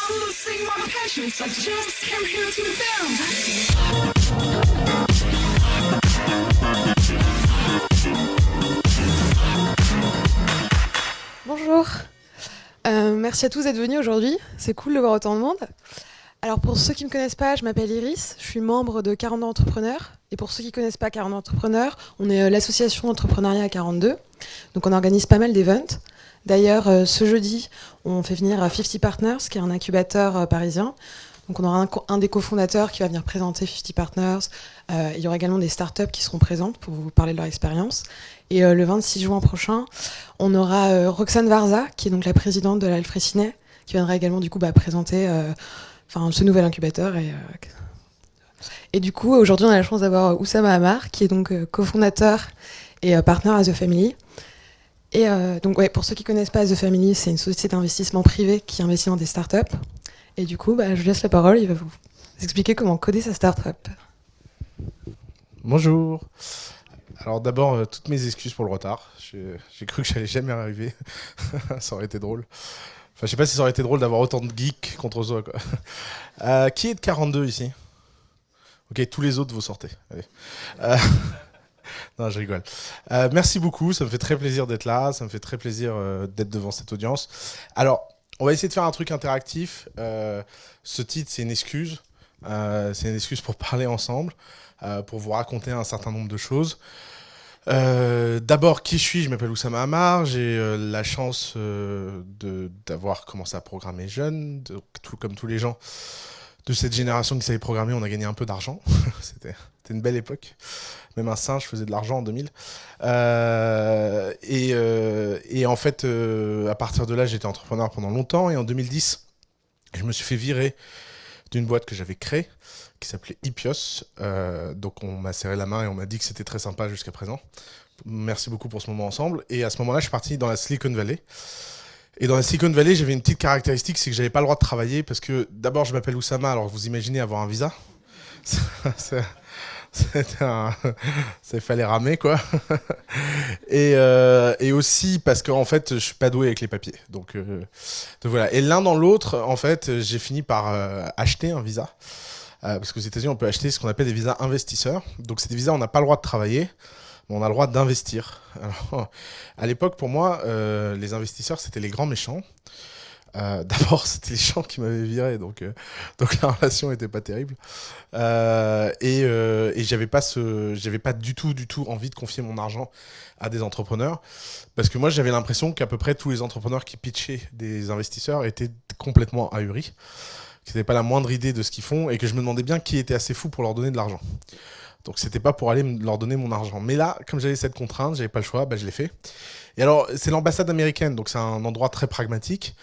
I'm losing my patience. I just came here to bend. Bonjour, merci à tous d'être venus aujourd'hui, c'est cool de voir autant de monde. Alors pour ceux qui ne me connaissent pas, je m'appelle Iris, je suis membre de 42 Entrepreneurs. Et pour ceux qui ne connaissent pas 42 Entrepreneurs, on est l'association Entrepreneuriat à 42. Donc on organise pas mal d'événements. D'ailleurs, ce jeudi, on fait venir 50 Partners, qui est un incubateur parisien. Donc on aura un des cofondateurs qui va venir présenter 50 Partners. Il y aura également des startups qui seront présentes pour vous parler de leur expérience. Et le 26 juin prochain, on aura Roxane Varza, qui est donc la présidente de l'Alfrécinet, qui viendra également du coup présenter ce nouvel incubateur. Et du coup, aujourd'hui, on a la chance d'avoir Oussama Hamar, qui est donc cofondateur et partner à The Family. Et pour ceux qui ne connaissent pas The Family, c'est une société d'investissement privé qui investit dans des startups. Et du coup, je lui laisse la parole, il va vous expliquer comment coder sa startup. Bonjour. Alors d'abord, toutes mes excuses pour le retard. J'ai cru que j'allais jamais arriver. Ça aurait été drôle. Enfin, je sais pas si ça aurait été drôle d'avoir autant de geeks contre soi, quoi. Qui est de 42 ici? Ok, tous les autres, vous sortez. Allez. Non, je rigole. Merci beaucoup, ça me fait très plaisir d'être là. Ça me fait très plaisir d'être devant cette audience. Alors, on va essayer de faire un truc interactif. Ce titre, c'est une excuse. C'est une excuse pour parler ensemble, pour vous raconter un certain nombre de choses. D'abord, qui je suis? Je m'appelle Oussama Hamar. J'ai la chance d'avoir commencé à programmer jeune, comme tous les gens de cette génération qui savait programmer. On a gagné un peu d'argent. C'était une belle époque. Même un singe faisait de l'argent en 2000. Et en fait, à partir de là, j'étais entrepreneur pendant longtemps. Et en 2010, je me suis fait virer d'une boîte que j'avais créée, qui s'appelait Ipios. Donc on m'a serré la main et on m'a dit que c'était très sympa jusqu'à présent. Merci beaucoup pour ce moment ensemble. Et à ce moment-là, je suis parti dans la Silicon Valley. Et dans la Silicon Valley, j'avais une petite caractéristique, c'est que j'avais pas le droit de travailler parce que d'abord, je m'appelle Oussama, alors vous imaginez avoir un visa. Ça fallait ramer, quoi. Et aussi parce qu'en fait, je suis pas doué avec les papiers. Donc voilà. Et l'un dans l'autre, en fait, j'ai fini par acheter un visa. Parce qu'aux États-Unis, on peut acheter ce qu'on appelle des visas investisseurs. Donc c'est des visas, on n'a pas le droit de travailler, mais on a le droit d'investir. Alors, à l'époque, pour moi, les investisseurs, c'était les grands méchants. D'abord, c'était les gens qui m'avaient viré, donc la relation était pas terrible. Et j'avais pas du tout envie de confier mon argent à des entrepreneurs, parce que moi, j'avais l'impression qu'à peu près tous les entrepreneurs qui pitchaient des investisseurs étaient complètement ahuris, qu'ils n'avaient pas la moindre idée de ce qu'ils font, et que je me demandais bien qui était assez fou pour leur donner de l'argent. Donc c'était pas pour aller leur donner mon argent. Mais là, comme j'avais cette contrainte, j'avais pas le choix, je l'ai fait. Et alors, c'est l'ambassade américaine, donc c'est un endroit très pragmatique.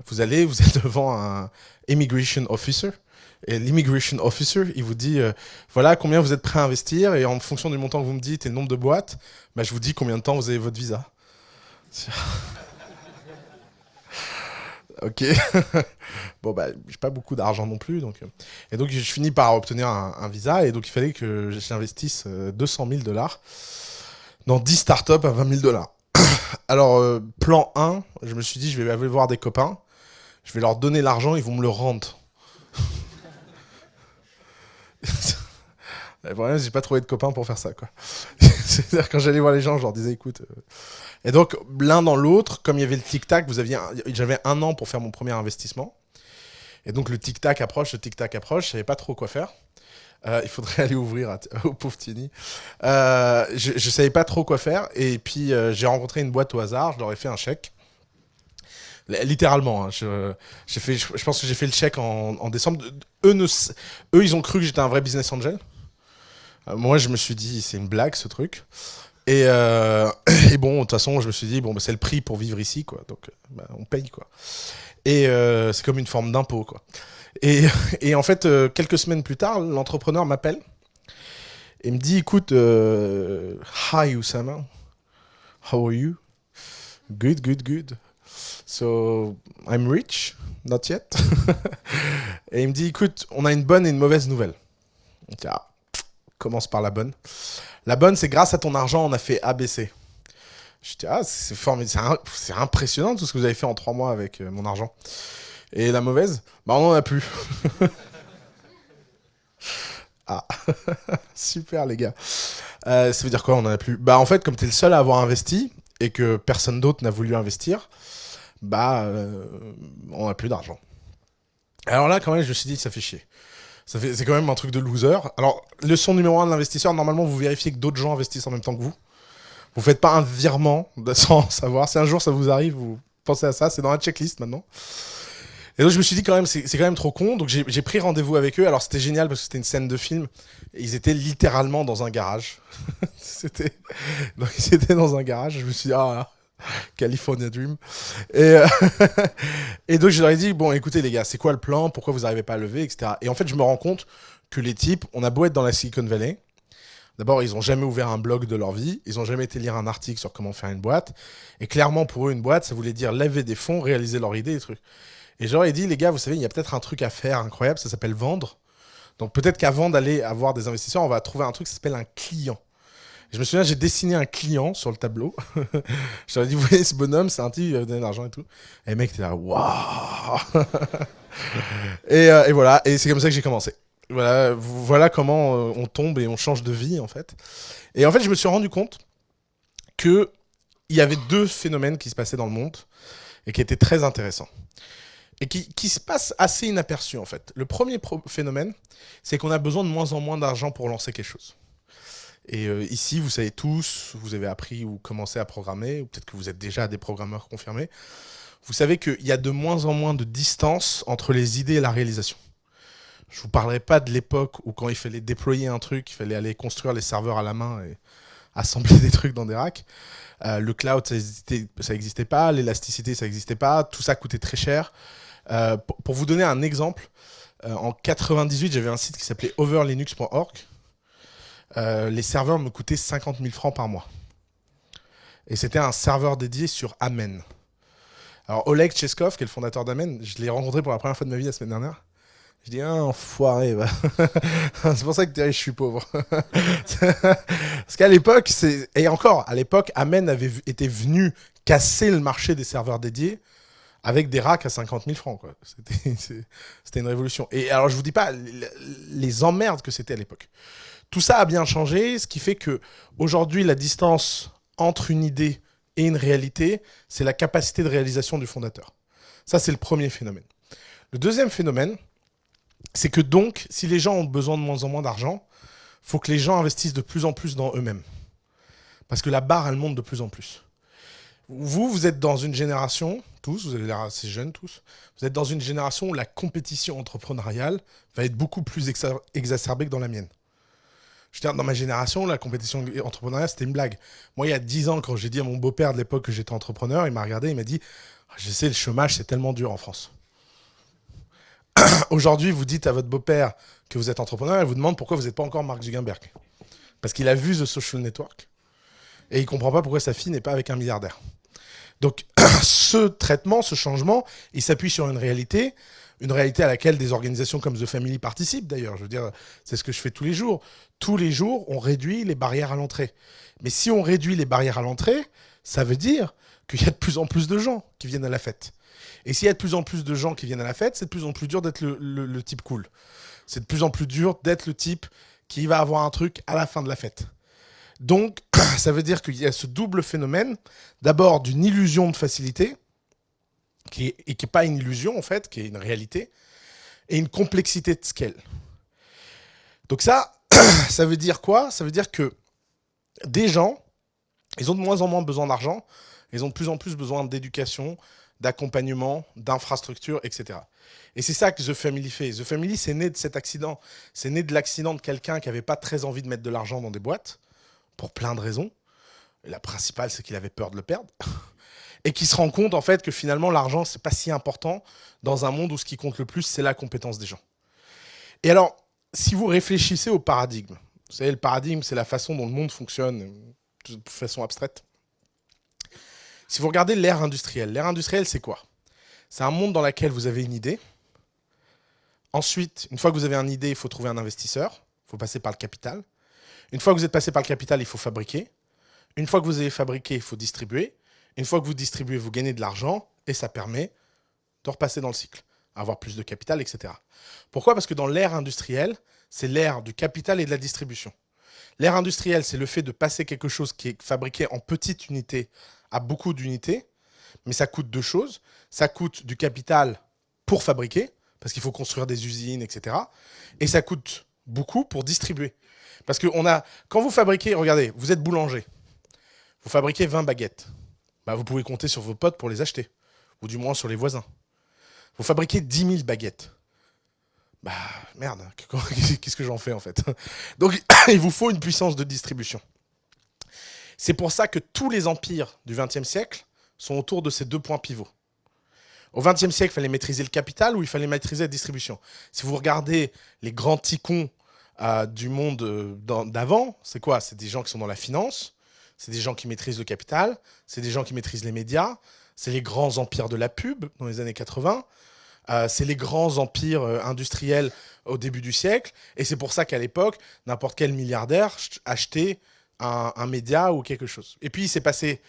Vous êtes devant un immigration officer. Et l'immigration officer, il vous dit voilà combien vous êtes prêt à investir, et en fonction du montant que vous me dites et le nombre de boîtes, je vous dis combien de temps vous avez votre visa. Ok. Bon, j'ai pas beaucoup d'argent non plus. Et donc, je finis par obtenir un visa, et donc il fallait que j'investisse $200,000 dans 10 startups à $20,000. Alors, plan 1, je me suis dit, je vais aller voir des copains, je vais leur donner l'argent, ils vont me le rendre. Le problème, j'ai pas trouvé de copains pour faire ça, quoi. C'est-à-dire, quand j'allais voir les gens, je leur disais, écoute. Et donc, l'un dans l'autre, comme il y avait le tic-tac, j'avais 1 an pour faire mon premier investissement. Et donc, le tic-tac approche, je savais pas trop quoi faire. Il faudrait aller ouvrir au pauvre Tini. Je savais pas trop quoi faire. Et puis, j'ai rencontré une boîte au hasard, je leur ai fait un chèque. Littéralement, hein, je pense que j'ai fait le chèque en décembre. Eux, ils ont cru que j'étais un vrai business angel. Moi, je me suis dit, c'est une blague, ce truc. Et bon, de toute façon, je me suis dit, c'est le prix pour vivre ici, quoi. Donc, on paye, quoi. Et c'est comme une forme d'impôt, quoi. Et en fait, quelques semaines plus tard, l'entrepreneur m'appelle et me dit, écoute, hi Oussama, how are you? Good, good, good. So, I'm rich, not yet. Et il me dit, écoute, on a une bonne et une mauvaise nouvelle. Je dis, commence par la bonne. La bonne, c'est grâce à ton argent, on a fait ABC. Je dis, c'est formidable, c'est impressionnant tout ce que vous avez fait en 3 mois avec mon argent. Et la mauvaise, bah on n'en a plus. Ah, super les gars. Ça veut dire quoi, on n'en a plus? Bah en fait, comme t'es le seul à avoir investi et que personne d'autre n'a voulu investir, bah on n'a plus d'argent. Alors là, quand même, je me suis dit, ça fait chier. C'est quand même un truc de loser. Alors, leçon numéro 1 de l'investisseur, normalement, vous vérifiez que d'autres gens investissent en même temps que vous. Vous faites pas un virement sans savoir. Si un jour ça vous arrive, vous pensez à ça. C'est dans la checklist maintenant. Et donc je me suis dit quand même, c'est quand même trop con. Donc j'ai pris rendez-vous avec eux. Alors c'était génial parce que c'était une scène de film. Et ils étaient littéralement dans un garage. c'était donc ils étaient dans un garage. Je me suis dit ah California Dream. Et et donc je leur ai dit bon écoutez les gars, c'est quoi le plan? Pourquoi vous n'arrivez pas à lever, etc. Et en fait je me rends compte que les types, on a beau être dans la Silicon Valley. D'abord, ils n'ont jamais ouvert un blog de leur vie, ils n'ont jamais été lire un article sur comment faire une boîte. Et clairement, pour eux, une boîte, ça voulait dire lever des fonds, réaliser leur idée, des trucs. Et j'aurais dit, les gars, vous savez, il y a peut-être un truc à faire incroyable, ça s'appelle vendre. Donc peut-être qu'avant d'aller avoir des investisseurs, on va trouver un truc qui s'appelle un client. Et je me souviens, j'ai dessiné un client sur le tableau. Je leur ai dit, vous voyez ce bonhomme, c'est un type, il va vous donner de l'argent et tout. Et les mecs étaient là, waouh. Et voilà, et c'est comme ça que j'ai commencé. Voilà comment on tombe et on change de vie en fait. Et en fait, je me suis rendu compte que il y avait deux phénomènes qui se passaient dans le monde et qui étaient très intéressants et qui se passent assez inaperçus en fait. Le premier phénomène, c'est qu'on a besoin de moins en moins d'argent pour lancer quelque chose. Et ici, vous savez tous, vous avez appris ou commencé à programmer, ou peut-être que vous êtes déjà des programmeurs confirmés. Vous savez qu'il y a de moins en moins de distance entre les idées et la réalisation. Je vous parlerai pas de l'époque où quand il fallait déployer un truc, il fallait aller construire les serveurs à la main et assembler des trucs dans des racks. Le cloud, ça existait pas. L'élasticité, ça existait pas. Tout ça coûtait très cher. Pour vous donner un exemple, en 98, j'avais un site qui s'appelait overlinux.org. Les serveurs me coûtaient 50 000 francs par mois. Et c'était un serveur dédié sur Amen. Alors Oleg Cheskov, qui est le fondateur d'Amen, je l'ai rencontré pour la première fois de ma vie la semaine dernière. Je dis, enfoiré, bah. C'est pour ça que je suis pauvre. Parce qu'à l'époque, et encore, à l'époque, Amen avait été venu casser le marché des serveurs dédiés avec des racks à 50 000 francs, quoi. C'était une révolution. Et alors, je vous dis pas les emmerdes que c'était à l'époque. Tout ça a bien changé, ce qui fait que aujourd'hui, la distance entre une idée et une réalité, c'est la capacité de réalisation du fondateur. Ça, c'est le premier phénomène. Le deuxième phénomène, c'est que donc, si les gens ont besoin de moins en moins d'argent, il faut que les gens investissent de plus en plus dans eux-mêmes. Parce que la barre, elle monte de plus en plus. Vous êtes dans une génération, tous, vous avez l'air assez jeunes tous, vous êtes dans une génération où la compétition entrepreneuriale va être beaucoup plus exacerbée que dans la mienne. Je veux dire, dans ma génération, la compétition entrepreneuriale, c'était une blague. Moi, il y a 10 ans, quand j'ai dit à mon beau-père de l'époque que j'étais entrepreneur, il m'a regardé, il m'a dit « Je sais, le chômage, c'est tellement dur en France. » Aujourd'hui, vous dites à votre beau-père que vous êtes entrepreneur, il vous demande pourquoi vous n'êtes pas encore Mark Zuckerberg. Parce qu'il a vu The Social Network et il ne comprend pas pourquoi sa fille n'est pas avec un milliardaire. Donc, ce traitement, ce changement, il s'appuie sur une réalité à laquelle des organisations comme The Family participent d'ailleurs. Je veux dire, c'est ce que je fais tous les jours. Tous les jours, on réduit les barrières à l'entrée. Mais si on réduit les barrières à l'entrée, ça veut dire qu'il y a de plus en plus de gens qui viennent à la fête. Et s'il y a de plus en plus de gens qui viennent à la fête, c'est de plus en plus dur d'être le type cool. C'est de plus en plus dur d'être le type qui va avoir un truc à la fin de la fête. Donc, ça veut dire qu'il y a ce double phénomène, d'abord d'une illusion de facilité, qui n'est pas une illusion en fait, qui est une réalité, et une complexité de scale. Donc ça veut dire quoi? Ça veut dire que des gens, ils ont de moins en moins besoin d'argent, ils ont de plus en plus besoin d'éducation, d'accompagnement, d'infrastructure, etc. Et c'est ça que The Family fait. The Family, c'est né de cet accident. C'est né de l'accident de quelqu'un qui n'avait pas très envie de mettre de l'argent dans des boîtes, pour plein de raisons. Et la principale, c'est qu'il avait peur de le perdre. Et qui se rend compte, en fait, que finalement, l'argent, c'est pas si important dans un monde où ce qui compte le plus, c'est la compétence des gens. Et alors, si vous réfléchissez au paradigme, vous savez, le paradigme, c'est la façon dont le monde fonctionne, de façon abstraite. Si vous regardez l'ère industrielle, c'est quoi? C'est un monde dans lequel vous avez une idée. Ensuite, une fois que vous avez une idée, il faut trouver un investisseur. Il faut passer par le capital. Une fois que vous êtes passé par le capital, il faut fabriquer. Une fois que vous avez fabriqué, il faut distribuer. Une fois que vous distribuez, vous gagnez de l'argent et ça permet de repasser dans le cycle. avoir plus de capital, etc. Pourquoi? Parce que dans l'ère industrielle, c'est l'ère du capital et de la distribution. L'ère industrielle, c'est le fait de passer quelque chose qui est fabriqué en petites unités à beaucoup d'unités, mais ça coûte deux choses. Ça coûte du capital pour fabriquer, parce qu'il faut construire des usines, etc. Et ça coûte beaucoup pour distribuer. Parce que quand vous fabriquez, regardez, vous êtes boulanger, vous fabriquez 20 baguettes. Bah, vous pouvez compter sur vos potes pour les acheter, ou du moins sur les voisins. Vous fabriquez 10 000 baguettes. Bah, merde, qu'est-ce que j'en fais en fait? Donc, il vous faut une puissance de distribution. C'est pour ça que tous les empires du XXe siècle sont autour de ces deux points pivots. Au XXe siècle, il fallait maîtriser le capital ou il fallait maîtriser la distribution. Si vous regardez les grands ticons du monde d'avant, c'est quoi? C'est des gens qui sont dans la finance, c'est des gens qui maîtrisent le capital, c'est des gens qui maîtrisent les médias, c'est les grands empires de la pub dans les années 80, c'est les grands empires industriels au début du siècle, et c'est pour ça qu'à l'époque, n'importe quel milliardaire achetait un média ou quelque chose. Et puis il s'est passé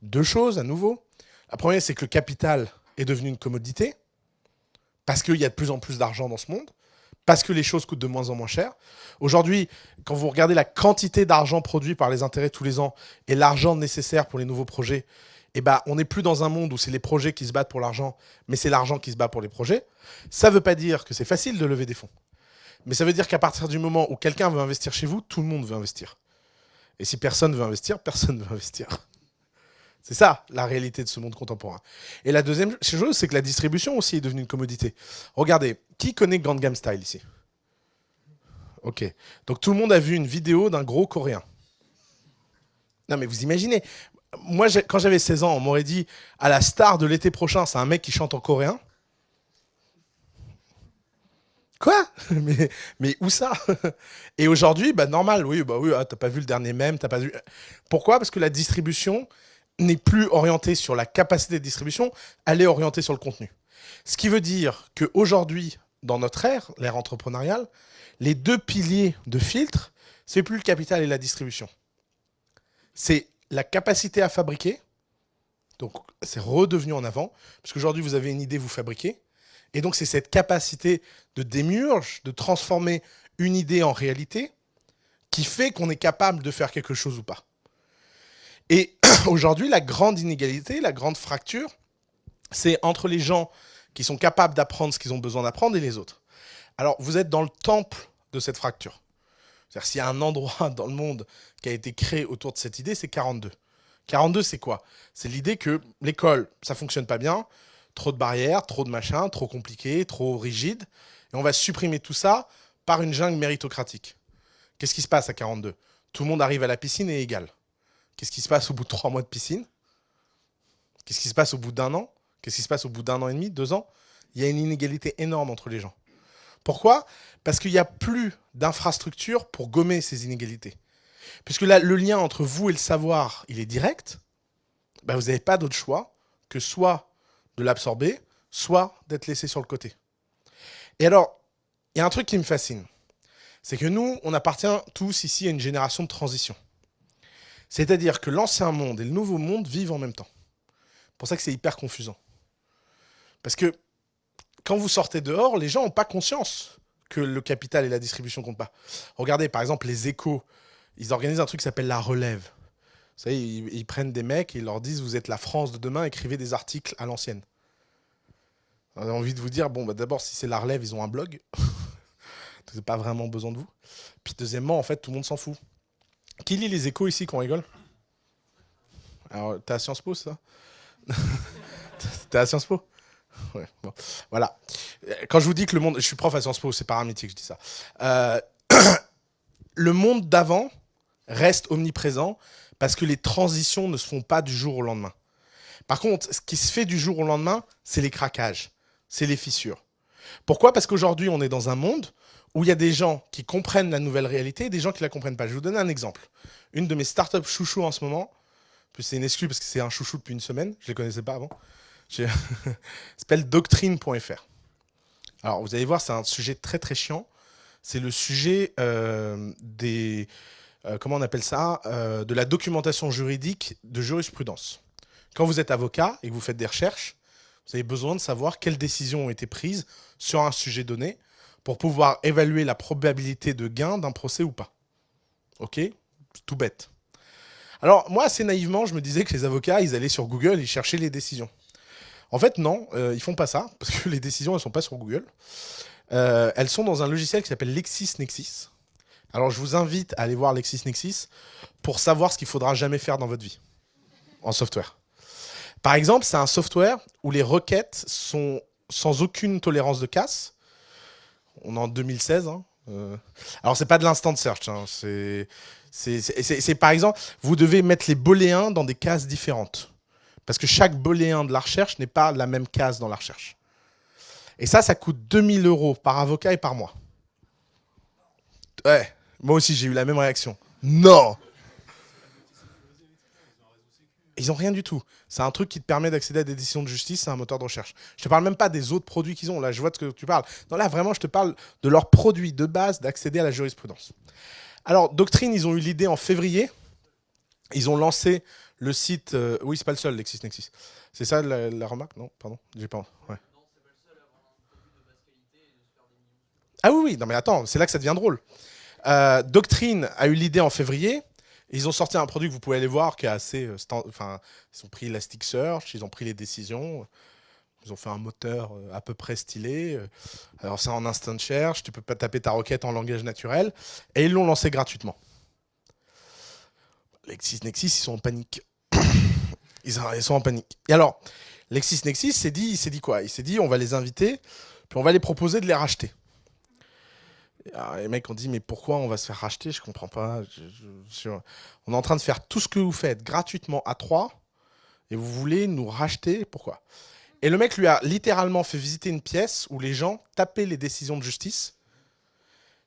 deux choses à nouveau. La première, c'est que le capital est devenu une commodité, parce qu'il y a de plus en plus d'argent dans ce monde, parce que les choses coûtent de moins en moins cher. Aujourd'hui, quand vous regardez la quantité d'argent produit par les intérêts tous les ans et l'argent nécessaire pour les nouveaux projets, eh ben, on n'est plus dans un monde où c'est les projets qui se battent pour l'argent, mais c'est l'argent qui se bat pour les projets. Ça ne veut pas dire que c'est facile de lever des fonds. Mais ça veut dire qu'à partir du moment où quelqu'un veut investir chez vous, tout le monde veut investir. Et si personne veut investir, personne ne veut investir. C'est ça, la réalité de ce monde contemporain. Et la deuxième chose, c'est que la distribution aussi est devenue une commodité. Regardez, qui connaît Gangnam Style ici? Ok. Donc tout le monde a vu une vidéo d'un gros Coréen. Non mais vous imaginez, moi quand j'avais 16 ans, on m'aurait dit à la star de l'été prochain, c'est un mec qui chante en coréen. Quoi? mais où ça? Et aujourd'hui, bah normal, oui, t'as pas vu le dernier mème, t'as pas vu. Pourquoi? Parce que la distribution n'est plus orientée sur la capacité de distribution, elle est orientée sur le contenu. Ce qui veut dire qu'aujourd'hui, dans notre ère, l'ère entrepreneuriale, les deux piliers de filtre, c'est plus le capital et la distribution. C'est la capacité à fabriquer, donc c'est redevenu en avant, parce qu'aujourd'hui vous avez une idée, vous fabriquez, et donc c'est cette capacité de démiurge, de transformer une idée en réalité, qui fait qu'on est capable de faire quelque chose ou pas. Et aujourd'hui, la grande inégalité, la grande fracture, c'est entre les gens qui sont capables d'apprendre ce qu'ils ont besoin d'apprendre et les autres. Alors, vous êtes dans le temple de cette fracture. C'est-à-dire, s'il y a un endroit dans le monde qui a été créé autour de cette idée, c'est 42. 42, c'est quoi? C'est l'idée que l'école, ça fonctionne pas bien, trop de barrières, trop de machins, trop compliqué, trop rigide, et on va supprimer tout ça par une jungle méritocratique. Qu'est-ce qui se passe à 42? Tout le monde arrive à la piscine et est égal. Qu'est-ce qui se passe au bout de 3 mois de piscine? Qu'est-ce qui se passe au bout d'1 an? Qu'est-ce qui se passe au bout d'1 an et demi, 2 ans? Il y a une inégalité énorme entre les gens. Pourquoi? Parce qu'il n'y a plus d'infrastructure pour gommer ces inégalités. Puisque là, le lien entre vous et le savoir, il est direct, bah vous n'avez pas d'autre choix que soit de l'absorber, soit d'être laissé sur le côté. Et alors, il y a un truc qui me fascine. C'est que nous, on appartient tous ici à une génération de transition. C'est-à-dire que l'ancien monde et le nouveau monde vivent en même temps. C'est pour ça que c'est hyper confusant. Parce que quand vous sortez dehors, les gens n'ont pas conscience que le capital et la distribution ne comptent pas. Regardez, par exemple, les Échos, ils organisent un truc qui s'appelle la relève. Vous savez, ils prennent des mecs et ils leur disent « Vous êtes la France de demain, écrivez des articles à l'ancienne ». On a envie de vous dire, bon, bah, d'abord, si c'est la relève, ils ont un blog. Vous n'avez pas vraiment besoin de vous. Puis deuxièmement, en fait, tout le monde s'en fout. Qui lit les Échos ici qu'on rigole? Alors, t'es à Sciences Po, ça? T'es à Sciences Po? Ouais, bon. Voilà. Quand je vous dis que le monde... Je suis prof à Sciences Po, c'est par amitié que je dis ça. Le monde d'avant reste omniprésent parce que les transitions ne se font pas du jour au lendemain. Par contre, ce qui se fait du jour au lendemain, c'est les craquages, c'est les fissures. Pourquoi? Parce qu'aujourd'hui, on est dans un monde où il y a des gens qui comprennent la nouvelle réalité et des gens qui ne la comprennent pas. Je vais vous donner un exemple. Une de mes startups chouchous en ce moment, puis c'est une exclue parce que c'est un chouchou depuis une semaine, je ne les connaissais pas avant, s'appelle doctrine.fr. Alors, vous allez voir, c'est un sujet très très chiant. C'est le sujet des... comment on appelle ça? De la documentation juridique de jurisprudence. Quand vous êtes avocat et que vous faites des recherches, Vous avez besoin de savoir quelles décisions ont été prises sur un sujet donné pour pouvoir évaluer la probabilité de gain d'un procès ou pas. Ok? Tout bête. Alors, moi, assez naïvement, je me disais que les avocats, ils allaient sur Google et ils cherchaient les décisions. En fait, non, ils font pas ça, parce que les décisions, elles sont pas sur Google. Elles sont dans un logiciel qui s'appelle LexisNexis. Alors, je vous invite à aller voir LexisNexis pour savoir ce qu'il faudra jamais faire dans votre vie, en software. Par exemple, c'est un software où les requêtes sont sans aucune tolérance de casse. On est en 2016. Hein. Alors, c'est pas de l'instant search. Hein. C'est par exemple, vous devez mettre les booléens dans des cases différentes. Parce que chaque booléen de la recherche n'est pas la même case dans la recherche. Et ça coûte 2000 € par avocat et par mois. Ouais, moi aussi, j'ai eu la même réaction. Non! Ils n'ont rien du tout. C'est un truc qui te permet d'accéder à des décisions de justice, c'est un moteur de recherche. Je te parle même pas des autres produits qu'ils ont. Là, je vois de ce que tu parles. Non, là, vraiment, je te parle de leurs produits de base d'accéder à la jurisprudence. Alors, Doctrine, ils ont eu l'idée en février. Ils ont lancé le site... oui, c'est pas le seul, LexisNexis. C'est ça la remarque? Non, pardon, j'ai pas... Ouais. Ah oui, non mais attends, c'est là que ça devient drôle. Doctrine a eu l'idée en février. Ils ont sorti un produit que vous pouvez aller voir qui est assez... Enfin, ils ont pris Elasticsearch, ils ont pris les décisions. Ils ont fait un moteur à peu près stylé. Alors c'est en instant search, tu peux pas taper ta requête en langage naturel. Et ils l'ont lancé gratuitement. LexisNexis, ils sont en panique. Ils sont en panique. Et alors, LexisNexis il s'est dit quoi? Il s'est dit, on va les inviter, puis on va les proposer de les racheter. Alors, les mecs ont dit, mais pourquoi on va se faire racheter? Je comprends pas. On est en train de faire tout ce que vous faites gratuitement à 3, et vous voulez nous racheter? Pourquoi? Et le mec lui a littéralement fait visiter une pièce où les gens tapaient les décisions de justice.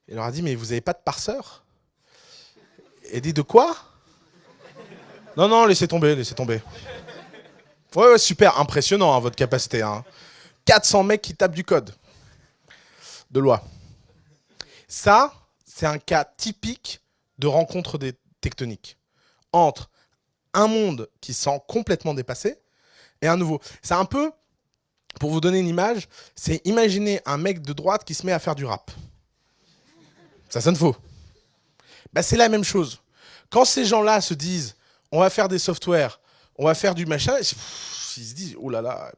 Il leur a dit, mais vous n'avez pas de parseur? Et dit, de quoi? Non, laissez tomber, laissez tomber. Ouais, super, impressionnant, hein, votre capacité. Hein. 400 mecs qui tapent du code de loi. Ça, c'est un cas typique de rencontre des tectoniques entre un monde qui se sent complètement dépassé et un nouveau. C'est un peu, pour vous donner une image, c'est imaginer un mec de droite qui se met à faire du rap. Ça sonne faux. Bah, c'est la même chose. Quand ces gens-là se disent, on va faire des softwares, on va faire du machin, ils se disent, oh là là,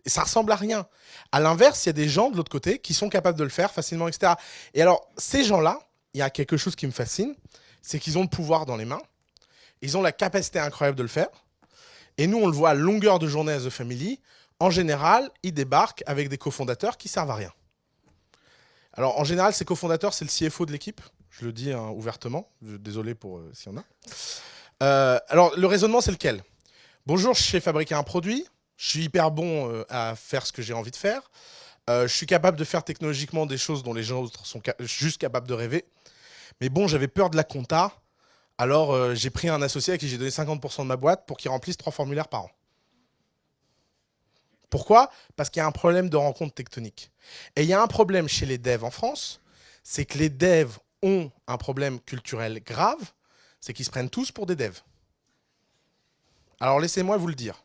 et ça ressemble à rien. À l'inverse, il y a des gens de l'autre côté qui sont capables de le faire facilement, etc. Et alors, ces gens-là, il y a quelque chose qui me fascine, c'est qu'ils ont le pouvoir dans les mains, ils ont la capacité incroyable de le faire, et nous, on le voit à longueur de journée à The Family, en général, ils débarquent avec des cofondateurs qui servent à rien. Alors, en général, ces cofondateurs, c'est le CFO de l'équipe, je le dis hein, ouvertement, désolé pour s'il y en a. Alors, le raisonnement, c'est lequel? Bonjour, je sais fabriquer un produit, je suis hyper bon à faire ce que j'ai envie de faire, je suis capable de faire technologiquement des choses dont les gens autres sont juste capables de rêver, mais bon, j'avais peur de la compta, alors j'ai pris un associé à qui j'ai donné 50% de ma boîte pour qu'il remplisse 3 formulaires par an. Pourquoi? Parce qu'il y a un problème de rencontre tectonique. Et il y a un problème chez les devs en France, c'est que les devs ont un problème culturel grave, c'est qu'ils se prennent tous pour des devs. Alors laissez-moi vous le dire.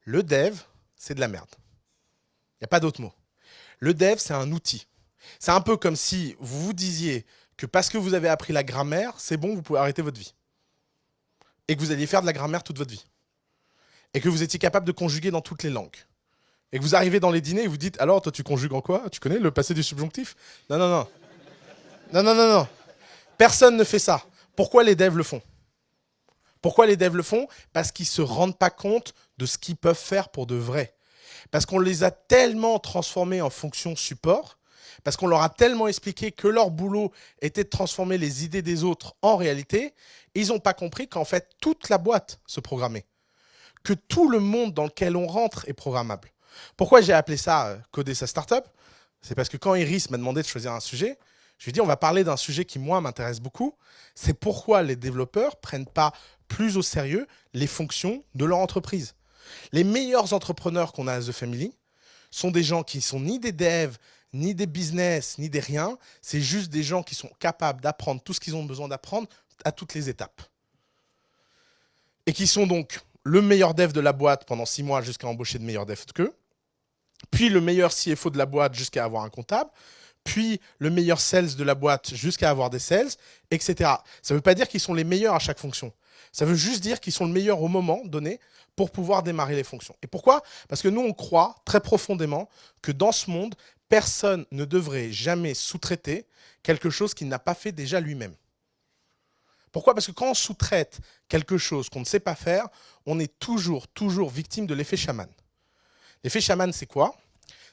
Le dev, c'est de la merde. Il n'y a pas d'autre mot. Le dev, c'est un outil. C'est un peu comme si vous vous disiez que parce que vous avez appris la grammaire, c'est bon, vous pouvez arrêter votre vie. Et que vous alliez faire de la grammaire toute votre vie. Et que vous étiez capable de conjuguer dans toutes les langues. Et que vous arrivez dans les dîners et vous dites, alors toi tu conjugues en quoi? Tu connais le passé du subjonctif? Non. Non. Personne ne fait ça. Pourquoi les devs le font? Pourquoi les devs le font? Parce qu'ils ne se rendent pas compte de ce qu'ils peuvent faire pour de vrai. Parce qu'on les a tellement transformés en fonction support, parce qu'on leur a tellement expliqué que leur boulot était de transformer les idées des autres en réalité, ils n'ont pas compris qu'en fait, toute la boîte se programmait. Que tout le monde dans lequel on rentre est programmable. Pourquoi j'ai appelé ça coder sa startup? C'est parce que quand Iris m'a demandé de choisir un sujet, je lui ai dit on va parler d'un sujet qui, moi, m'intéresse beaucoup. C'est pourquoi les développeurs ne prennent pas plus au sérieux les fonctions de leur entreprise. Les meilleurs entrepreneurs qu'on a à The Family sont des gens qui sont ni des devs, ni des business, ni des rien. C'est juste des gens qui sont capables d'apprendre tout ce qu'ils ont besoin d'apprendre à toutes les étapes. Et qui sont donc le meilleur dev de la boîte pendant 6 mois jusqu'à embaucher de meilleurs devs qu'eux. puis le meilleur CFO de la boîte jusqu'à avoir un comptable, puis le meilleur sales de la boîte jusqu'à avoir des sales, etc. Ça ne veut pas dire qu'ils sont les meilleurs à chaque fonction. Ça veut juste dire qu'ils sont le meilleur au moment donné pour pouvoir démarrer les fonctions. Et pourquoi? Parce que nous, on croit très profondément que dans ce monde, personne ne devrait jamais sous-traiter quelque chose qu'il n'a pas fait déjà lui-même. Pourquoi? Parce que quand on sous-traite quelque chose qu'on ne sait pas faire, on est toujours victime de l'effet chaman. L'effet chaman, c'est quoi?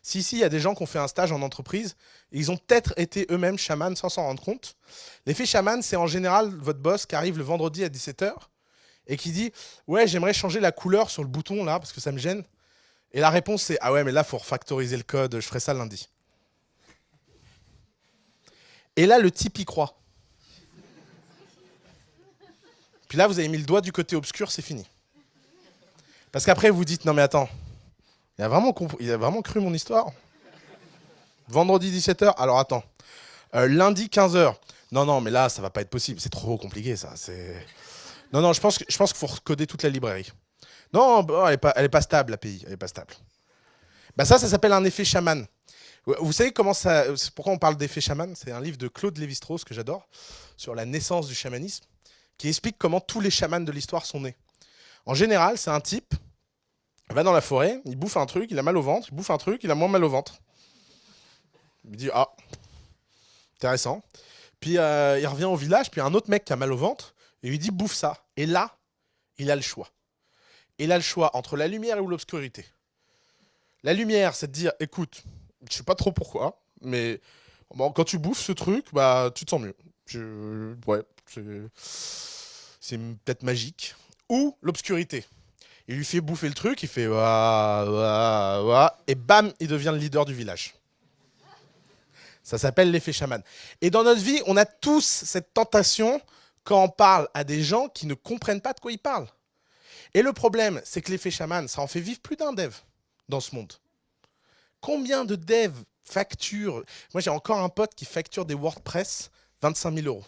Si ici, il y a des gens qui ont fait un stage en entreprise, ils ont peut-être été eux-mêmes chamans sans s'en rendre compte. L'effet chaman, c'est en général votre boss qui arrive le vendredi à 17h et qui dit « Ouais, j'aimerais changer la couleur sur le bouton là, parce que ça me gêne. » Et la réponse, c'est « Ah ouais, mais là, il faut refactoriser le code, je ferai ça lundi. » Et là, le type y croit. Puis là, vous avez mis le doigt du côté obscur, c'est fini. Parce qu'après, vous dites « Non mais attends, il a vraiment cru mon histoire. Vendredi 17h, alors attends. Lundi 15h. Non, mais là, ça va pas être possible. C'est trop compliqué, ça. Non, je pense qu'il faut recoder toute la librairie. Non, elle est pas stable, l'API. Elle est pas stable. Bah ça s'appelle un effet chaman. Vous savez pourquoi on parle d'effet chaman? C'est un livre de Claude Lévi-Strauss que j'adore, sur la naissance du chamanisme, qui explique comment tous les chamans de l'histoire sont nés. En général, c'est un type... Il va dans la forêt, il bouffe un truc, il a mal au ventre, il bouffe un truc, il a moins mal au ventre. Il dit « Ah, intéressant ». Puis il revient au village, puis un autre mec qui a mal au ventre, et lui dit « Bouffe ça ». Et là, il a le choix. Il a le choix entre la lumière ou l'obscurité. La lumière, c'est de dire « Écoute, je sais pas trop pourquoi, mais bon, quand tu bouffes ce truc, bah, tu te sens mieux. Ouais, c'est peut-être magique. » Ou l'obscurité. Il lui fait bouffer le truc, il fait ouah, ouah, ouah, et bam, il devient le leader du village. Ça s'appelle l'effet chaman. Et dans notre vie, on a tous cette tentation quand on parle à des gens qui ne comprennent pas de quoi ils parlent. Et le problème, c'est que l'effet chaman, ça en fait vivre plus d'un dev dans ce monde. Combien de devs facturent? Moi, j'ai encore un pote qui facture des WordPress 25 000 €.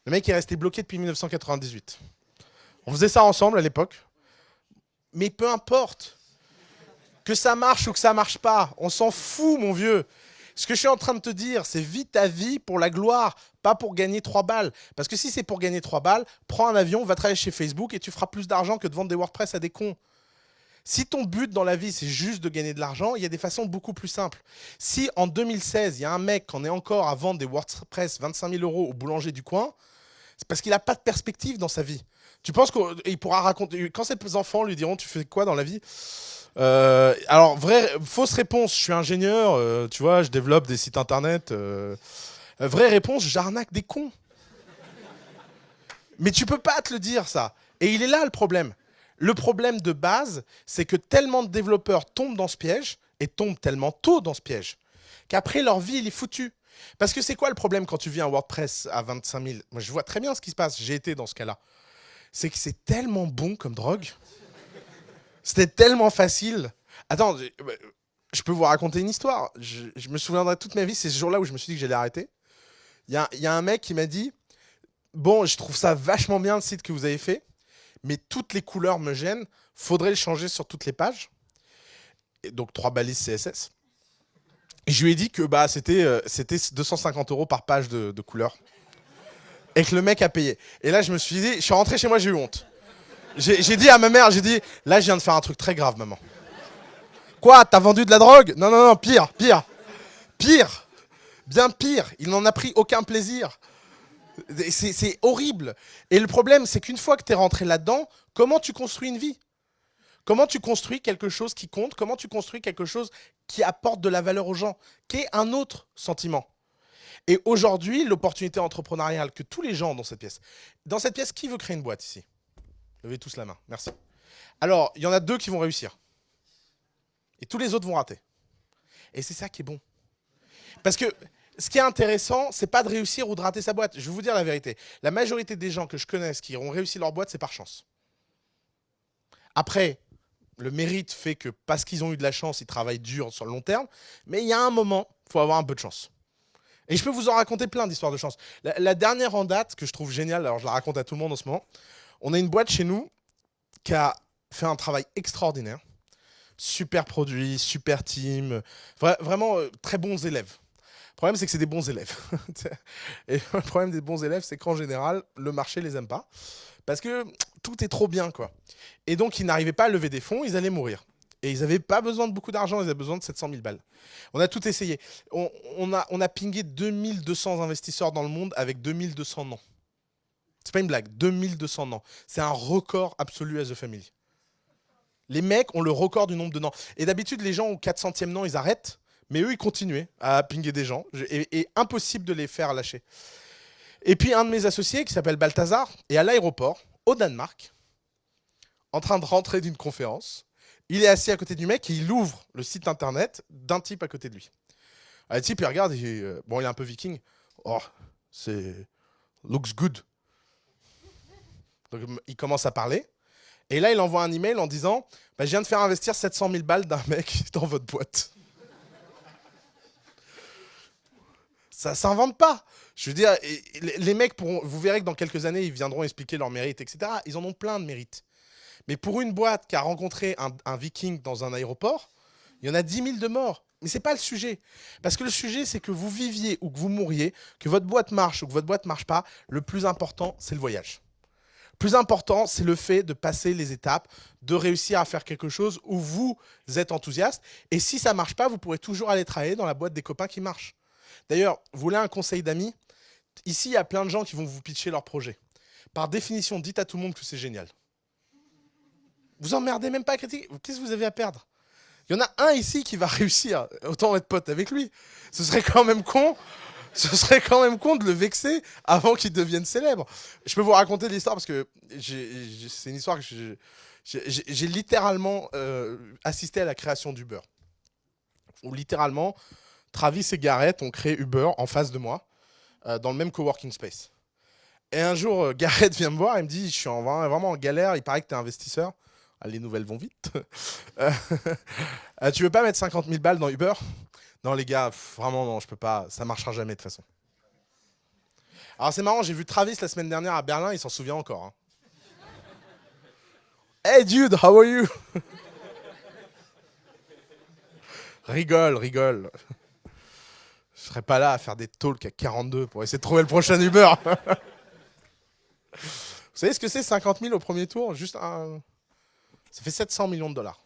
Le mec est resté bloqué depuis 1998. On faisait ça ensemble à l'époque. Mais peu importe. Que ça marche ou que ça marche pas. On s'en fout, mon vieux. Ce que je suis en train de te dire, c'est vis ta vie pour la gloire, pas pour gagner 3 balles. Parce que si c'est pour gagner 3 balles, prends un avion, va travailler chez Facebook et tu feras plus d'argent que de vendre des WordPress à des cons. Si ton but dans la vie, c'est juste de gagner de l'argent, il y a des façons beaucoup plus simples. Si en 2016, il y a un mec qui en est encore à vendre des WordPress 25 000 € au boulanger du coin, c'est parce qu'il n'a pas de perspective dans sa vie. Tu penses qu'il pourra raconter... Quand ses enfants lui diront « Tu fais quoi dans la vie ?» Alors, fausse réponse, je suis ingénieur, tu vois, je développe des sites internet. Vraie réponse, j'arnaque des cons. Mais tu peux pas te le dire, ça. Et il est là le problème. Le problème de base, c'est que tellement de développeurs tombent dans ce piège, et tombent tellement tôt dans ce piège, qu'après leur vie, il est foutu. Parce que c'est quoi le problème quand tu vis un WordPress à 25 000? Moi, je vois très bien ce qui se passe, j'ai été dans ce cas-là. C'est que c'est tellement bon comme drogue. C'était tellement facile. Attends, je peux vous raconter une histoire. Je me souviendrai toute ma vie, c'est ce jour-là où je me suis dit que j'allais arrêter. Il y a un mec qui m'a dit « Bon, je trouve ça vachement bien le site que vous avez fait, mais toutes les couleurs me gênent, faudrait le changer sur toutes les pages. » Et donc 3 balises CSS. Et je lui ai dit que bah, c'était 250 € par page de couleurs. Et que le mec a payé. Et là, je me suis dit, je suis rentré chez moi, j'ai eu honte. J'ai dit à ma mère, j'ai dit, là, je viens de faire un truc très grave, maman. Quoi, t'as vendu de la drogue? Non, pire. Pire. Bien pire. Il n'en a pris aucun plaisir. C'est horrible. Et le problème, c'est qu'une fois que t'es rentré là-dedans, comment tu construis une vie? Comment tu construis quelque chose qui compte? Comment tu construis quelque chose qui apporte de la valeur aux gens? Qui est un autre sentiment. Et aujourd'hui, l'opportunité entrepreneuriale que tous les gens dans cette pièce, qui veut créer une boîte ici? Levez tous la main, merci. Alors, il y en a 2 qui vont réussir. Et tous les autres vont rater. Et c'est ça qui est bon. Parce que ce qui est intéressant, c'est pas de réussir ou de rater sa boîte. Je vais vous dire la vérité. La majorité des gens que je connais qui ont réussi leur boîte, c'est par chance. Après, le mérite fait que parce qu'ils ont eu de la chance, ils travaillent dur sur le long terme. Mais il y a un moment, il faut avoir un peu de chance. Et je peux vous en raconter plein d'histoires de chance. La dernière en date, que je trouve géniale, alors je la raconte à tout le monde en ce moment, on a une boîte chez nous qui a fait un travail extraordinaire. super produit, super team, vraiment très bons élèves. Le problème, c'est que c'est des bons élèves. Et le problème des bons élèves, c'est qu'en général, le marché les aime pas. Parce que tout est trop bien, quoi. Et donc, ils n'arrivaient pas à lever des fonds, ils allaient mourir. Et ils n'avaient pas besoin de beaucoup d'argent, ils avaient besoin de 700 000 balles. On a tout essayé. On a pingé 2200 investisseurs dans le monde avec 2200 noms. C'est pas une blague, 2200 noms. C'est un record absolu à The Family. Les mecs ont le record du nombre de noms. Et d'habitude, les gens au 400e nom, ils arrêtent. Mais eux, ils continuaient à pinguer des gens. Et impossible de les faire lâcher. Et puis, un de mes associés, qui s'appelle Balthazar, est à l'aéroport, au Danemark, en train de rentrer d'une conférence. Il est assis à côté du mec et il ouvre le site internet d'un type à côté de lui. Le type, il regarde, bon, il est un peu viking. Oh, c'est... looks good. Donc, il commence à parler. Et là, il envoie un email en disant bah, je viens de faire investir 700 000 balles d'un mec dans votre boîte. Ça s'invente pas. Je veux dire, les mecs, vous verrez que dans quelques années, ils viendront expliquer leurs mérites, etc. Ils en ont plein de mérites. Mais pour une boîte qui a rencontré un viking dans un aéroport, il y en a 10 000 de morts. Mais ce n'est pas le sujet. Parce que le sujet, c'est que vous viviez ou que vous mouriez, que votre boîte marche ou que votre boîte ne marche pas, le plus important, c'est le voyage. Le plus important, c'est le fait de passer les étapes, de réussir à faire quelque chose où vous êtes enthousiaste. Et si ça ne marche pas, vous pourrez toujours aller travailler dans la boîte des copains qui marche. D'ailleurs, vous voulez un conseil d'amis? Ici, il y a plein de gens qui vont vous pitcher leur projet. Par définition, dites à tout le monde que c'est génial. Vous emmerdez même pas à critiquer. Qu'est-ce que vous avez à perdre? Il y en a un ici qui va réussir. Autant être pote avec lui. Ce serait quand même con. Ce serait quand même con de le vexer avant qu'il devienne célèbre. Je peux vous raconter l'histoire parce que c'est une histoire que j'ai littéralement assisté à la création d'Uber. Où littéralement, Travis et Garrett ont créé Uber en face de moi, dans le même coworking space. Et un jour, Garrett vient me voir et me dit, je suis vraiment en galère, il paraît que tu es investisseur. Ah, les nouvelles vont vite. Tu veux pas mettre 50 000 balles dans Uber? Non les gars, vraiment non, je peux pas, ça marchera jamais de toute façon. Alors c'est marrant, j'ai vu Travis la semaine dernière à Berlin, il s'en souvient encore. Hein. Hey dude, how are you? Rigole. Je serais pas là à faire des talks à 42 pour essayer de trouver le prochain Uber. Vous savez ce que c'est 50 000 au premier tour? Ça fait 700 millions de dollars.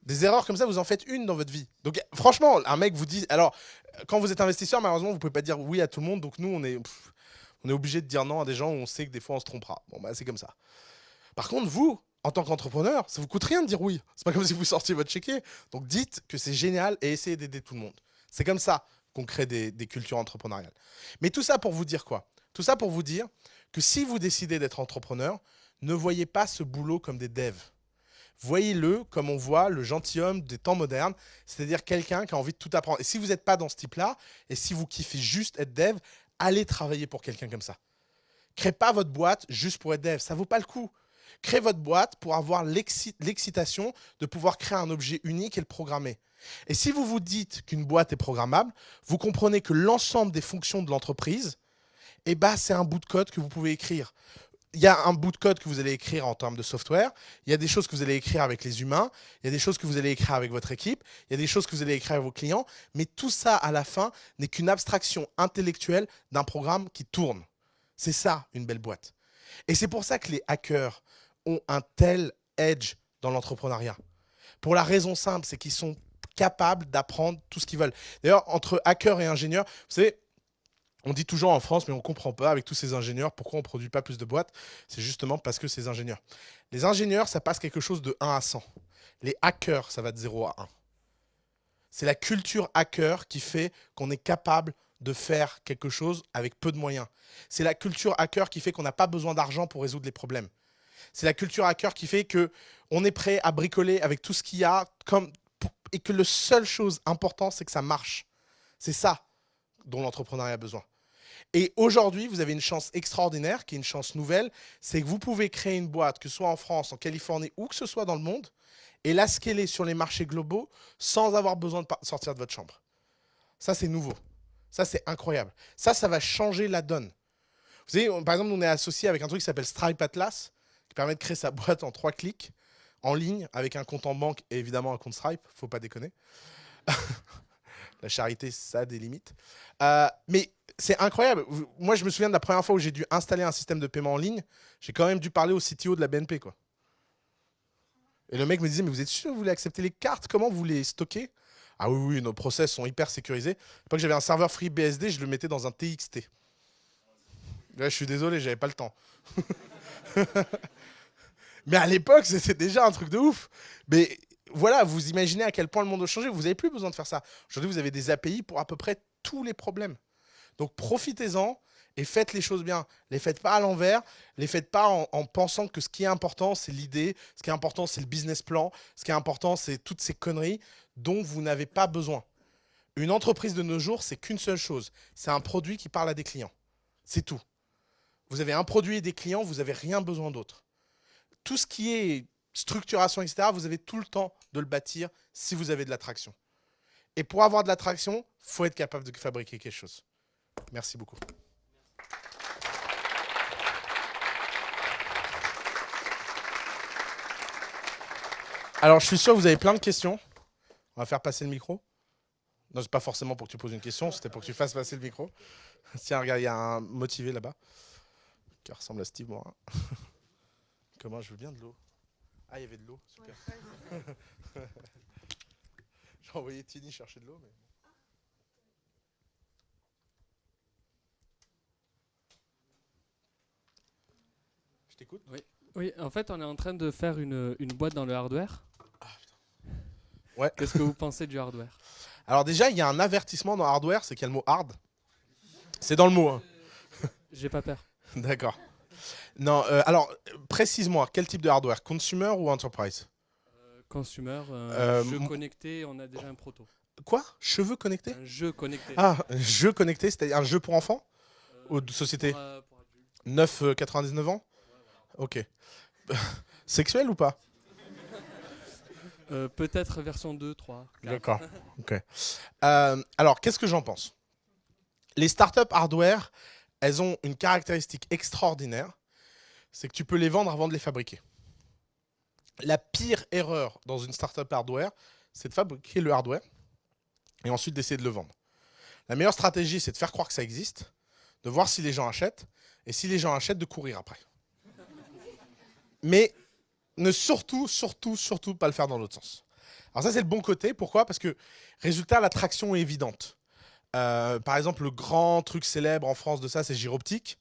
Des erreurs comme ça, vous en faites une dans votre vie. Donc franchement, un mec vous dit... Alors, quand vous êtes investisseur, malheureusement, vous pouvez pas dire oui à tout le monde. Donc nous, on est obligé de dire non à des gens où on sait que des fois, on se trompera. Bon, bah c'est comme ça. Par contre, vous, en tant qu'entrepreneur, ça vous coûte rien de dire oui. C'est pas comme si vous sortiez votre chéquier. Donc dites que c'est génial et essayez d'aider tout le monde. C'est comme ça qu'on crée des cultures entrepreneuriales. Mais tout ça pour vous dire quoi? Tout ça pour vous dire que si vous décidez d'être entrepreneur, ne voyez pas ce boulot comme des devs. Voyez-le comme on voit le gentilhomme des temps modernes, c'est-à-dire quelqu'un qui a envie de tout apprendre. Et si vous n'êtes pas dans ce type-là, et si vous kiffez juste être dev, allez travailler pour quelqu'un comme ça. Créez pas votre boîte juste pour être dev, ça ne vaut pas le coup. Créez votre boîte pour avoir l'excitation de pouvoir créer un objet unique et le programmer. Et si vous vous dites qu'une boîte est programmable, vous comprenez que l'ensemble des fonctions de l'entreprise, eh ben, c'est un bout de code que vous pouvez écrire. Il y a un bout de code que vous allez écrire en termes de software, il y a des choses que vous allez écrire avec les humains, il y a des choses que vous allez écrire avec votre équipe, il y a des choses que vous allez écrire avec vos clients, mais tout ça, à la fin, n'est qu'une abstraction intellectuelle d'un programme qui tourne. C'est ça, une belle boîte. Et c'est pour ça que les hackers ont un tel edge dans l'entrepreneuriat. Pour la raison simple, c'est qu'ils sont capables d'apprendre tout ce qu'ils veulent. D'ailleurs, entre hackers et ingénieurs, vous savez, on dit toujours en France, mais on ne comprend pas, avec tous ces ingénieurs, pourquoi on ne produit pas plus de boîtes. C'est justement parce que ces ingénieurs. Les ingénieurs, ça passe quelque chose de 1 à 100. Les hackers, ça va de 0 à 1. C'est la culture hacker qui fait qu'on est capable de faire quelque chose avec peu de moyens. C'est la culture hacker qui fait qu'on n'a pas besoin d'argent pour résoudre les problèmes. C'est la culture hacker qui fait qu'on est prêt à bricoler avec tout ce qu'il y a et que la seule chose importante, c'est que ça marche. C'est ça dont l'entrepreneuriat a besoin. Et aujourd'hui, vous avez une chance extraordinaire, qui est une chance nouvelle, c'est que vous pouvez créer une boîte, que ce soit en France, en Californie, où que ce soit dans le monde, et la scaler sur les marchés globaux sans avoir besoin de sortir de votre chambre. Ça, c'est nouveau. Ça, c'est incroyable. Ça va changer la donne. Vous savez, par exemple, on est associé avec un truc qui s'appelle Stripe Atlas, qui permet de créer sa boîte en 3 clics. en ligne avec un compte en banque et évidemment un compte Stripe, faut pas déconner. La charité, ça a des limites. Mais c'est incroyable. Moi, je me souviens de la première fois où j'ai dû installer un système de paiement en ligne. J'ai quand même dû parler au CTO de la BNP, quoi. Et le mec me disait, mais vous êtes sûr que vous voulez accepter les cartes? Comment vous les stockez? Ah oui, oui, nos process sont hyper sécurisés. Pas que j'avais un serveur FreeBSD, je le mettais dans un TXT. Là, je suis désolé, j'avais pas le temps. Mais à l'époque, c'était déjà un truc de ouf. Mais voilà, vous imaginez à quel point le monde a changé. Vous n'avez plus besoin de faire ça. Aujourd'hui, vous avez des API pour à peu près tous les problèmes. Donc profitez-en et faites les choses bien. Les faites pas à l'envers. Les faites pas en pensant que ce qui est important, c'est l'idée. Ce qui est important, c'est le business plan. Ce qui est important, c'est toutes ces conneries dont vous n'avez pas besoin. Une entreprise de nos jours, c'est qu'une seule chose. C'est un produit qui parle à des clients. C'est tout. Vous avez un produit et des clients, vous n'avez rien besoin d'autre. Tout ce qui est structuration, etc., vous avez tout le temps de le bâtir si vous avez de l'attraction. Et pour avoir de l'attraction, il faut être capable de fabriquer quelque chose. Merci beaucoup. Alors, je suis sûr que vous avez plein de questions. On va faire passer le micro. Non, c'est pas forcément pour que tu poses une question, c'était pour que tu fasses passer le micro. Tiens, regarde, il y a un motivé là-bas qui ressemble à Steve Morin. Comment je veux bien de l'eau. Ah, il y avait de l'eau, super. Ouais. J'ai envoyé Tini chercher de l'eau, mais... Je t'écoute. Oui. Oui, en fait, on est en train de faire une boîte dans le hardware. Ah, putain. Ouais. Qu'est-ce que vous pensez du hardware? Alors déjà, il y a un avertissement dans hardware, c'est qu'il y a le mot hard. C'est dans le mot. Hein. J'ai pas peur. D'accord. Non, alors, précise-moi, quel type de hardware? Consumer ou enterprise? Consumer, jeu connecté, on a déjà un proto. Quoi? Cheveux connectés? Un jeu connecté. Ah, jeu connecté, c'est-à-dire un jeu pour enfants? Ou de société? Pour adultes. 9,99 ans? Ok. Sexuel ou pas? Peut-être version 2, 3, 4. D'accord. Ok. Alors, qu'est-ce que j'en pense? Les startups hardware, elles ont une caractéristique extraordinaire, c'est que tu peux les vendre avant de les fabriquer. La pire erreur dans une startup hardware, c'est de fabriquer le hardware et ensuite d'essayer de le vendre. La meilleure stratégie, c'est de faire croire que ça existe, de voir si les gens achètent, et si les gens achètent, de courir après. Mais ne surtout pas le faire dans l'autre sens. Alors ça, c'est le bon côté. Pourquoi? Parce que, résultat, l'attraction est évidente. Par exemple, le grand truc célèbre en France de ça, c'est Gyroptique.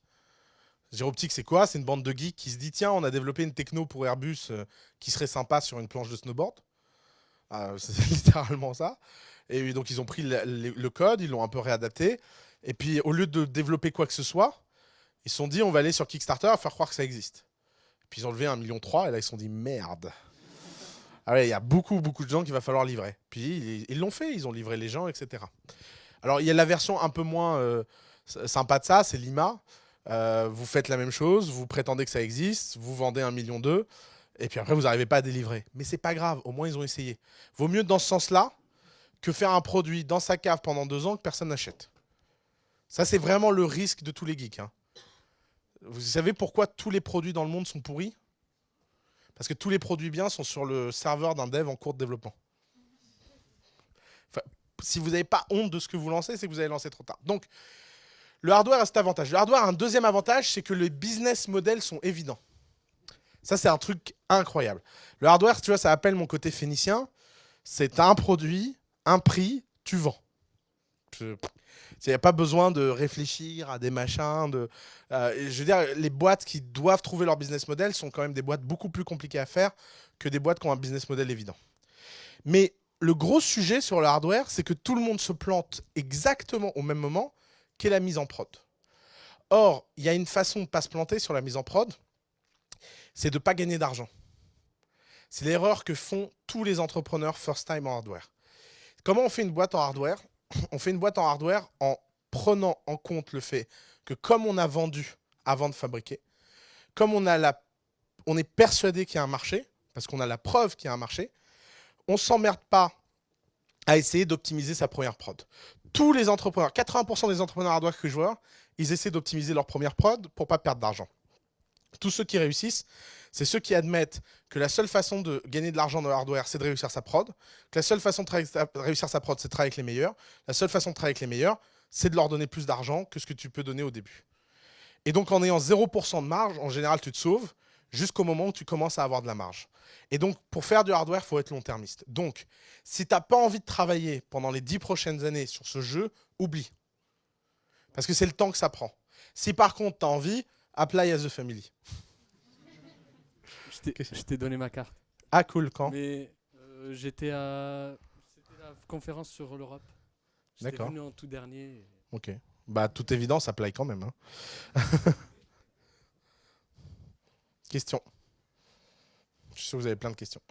Gyroptique, c'est quoi? C'est une bande de geeks qui se dit, tiens, on a développé une techno pour Airbus qui serait sympa sur une planche de snowboard. C'est littéralement ça. Et donc, ils ont pris le code, ils l'ont un peu réadapté. Et puis, au lieu de développer quoi que ce soit, ils se sont dit, on va aller sur Kickstarter et faire croire que ça existe. Puis ils ont levé 1,3 million et là ils se sont dit merde. Ah ouais, il y a beaucoup de gens qu'il va falloir livrer. Puis ils l'ont fait, ils ont livré les gens, etc. Alors il y a la version un peu moins sympa de ça, c'est Lima. Vous faites la même chose, vous prétendez que ça existe, vous vendez 1,2 million et puis après vous n'arrivez pas à délivrer. Mais c'est pas grave, au moins ils ont essayé. Vaut mieux dans ce sens-là que faire un produit dans sa cave pendant 2 ans que personne n'achète. Ça c'est vraiment le risque de tous les geeks. Hein. Vous savez pourquoi tous les produits dans le monde sont pourris? Parce que tous les produits bien sont sur le serveur d'un dev en cours de développement. Enfin, si vous n'avez pas honte de ce que vous lancez, c'est que vous avez lancé trop tard. Donc, le hardware a cet avantage. Le hardware a un deuxième avantage, c'est que les business models sont évidents. Ça, c'est un truc incroyable. Le hardware, tu vois, ça appelle mon côté phénicien. C'est un produit, un prix, tu vends. Il n'y a pas besoin de réfléchir à des machins. Je veux dire, les boîtes qui doivent trouver leur business model sont quand même des boîtes beaucoup plus compliquées à faire que des boîtes qui ont un business model évident. Mais le gros sujet sur le hardware, c'est que tout le monde se plante exactement au même moment qu'est la mise en prod. Or, il y a une façon de ne pas se planter sur la mise en prod, c'est de ne pas gagner d'argent. C'est l'erreur que font tous les entrepreneurs first time en hardware. Comment on fait une boîte en hardware? On fait une boîte en hardware en prenant en compte le fait que comme on a vendu avant de fabriquer, comme on est persuadé qu'il y a un marché, parce qu'on a la preuve qu'il y a un marché, on ne s'emmerde pas à essayer d'optimiser sa première prod. Tous les entrepreneurs, 80% des entrepreneurs hardware que je vois, ils essaient d'optimiser leur première prod pour ne pas perdre d'argent. Tous ceux qui réussissent, c'est ceux qui admettent que la seule façon de gagner de l'argent dans le hardware, c'est de réussir sa prod, que la seule façon de réussir sa prod, c'est de travailler avec les meilleurs, la seule façon de travailler avec les meilleurs, c'est de leur donner plus d'argent que ce que tu peux donner au début. Et donc, en ayant 0% de marge, en général, tu te sauves jusqu'au moment où tu commences à avoir de la marge. Et donc, pour faire du hardware, il faut être long-termiste. Donc, si tu n'as pas envie de travailler pendant les 10 prochaines années sur ce jeu, oublie. Parce que c'est le temps que ça prend. Si par contre, tu as envie, apply à The Family. Je t'ai donné ma carte. Ah, cool, quand? Mais c'était la conférence sur l'Europe. J'étais D'accord. venu en tout dernier. Ok. Bah, toute évidence, apply quand même. Hein. Question. Je suis sûr que vous avez plein de questions.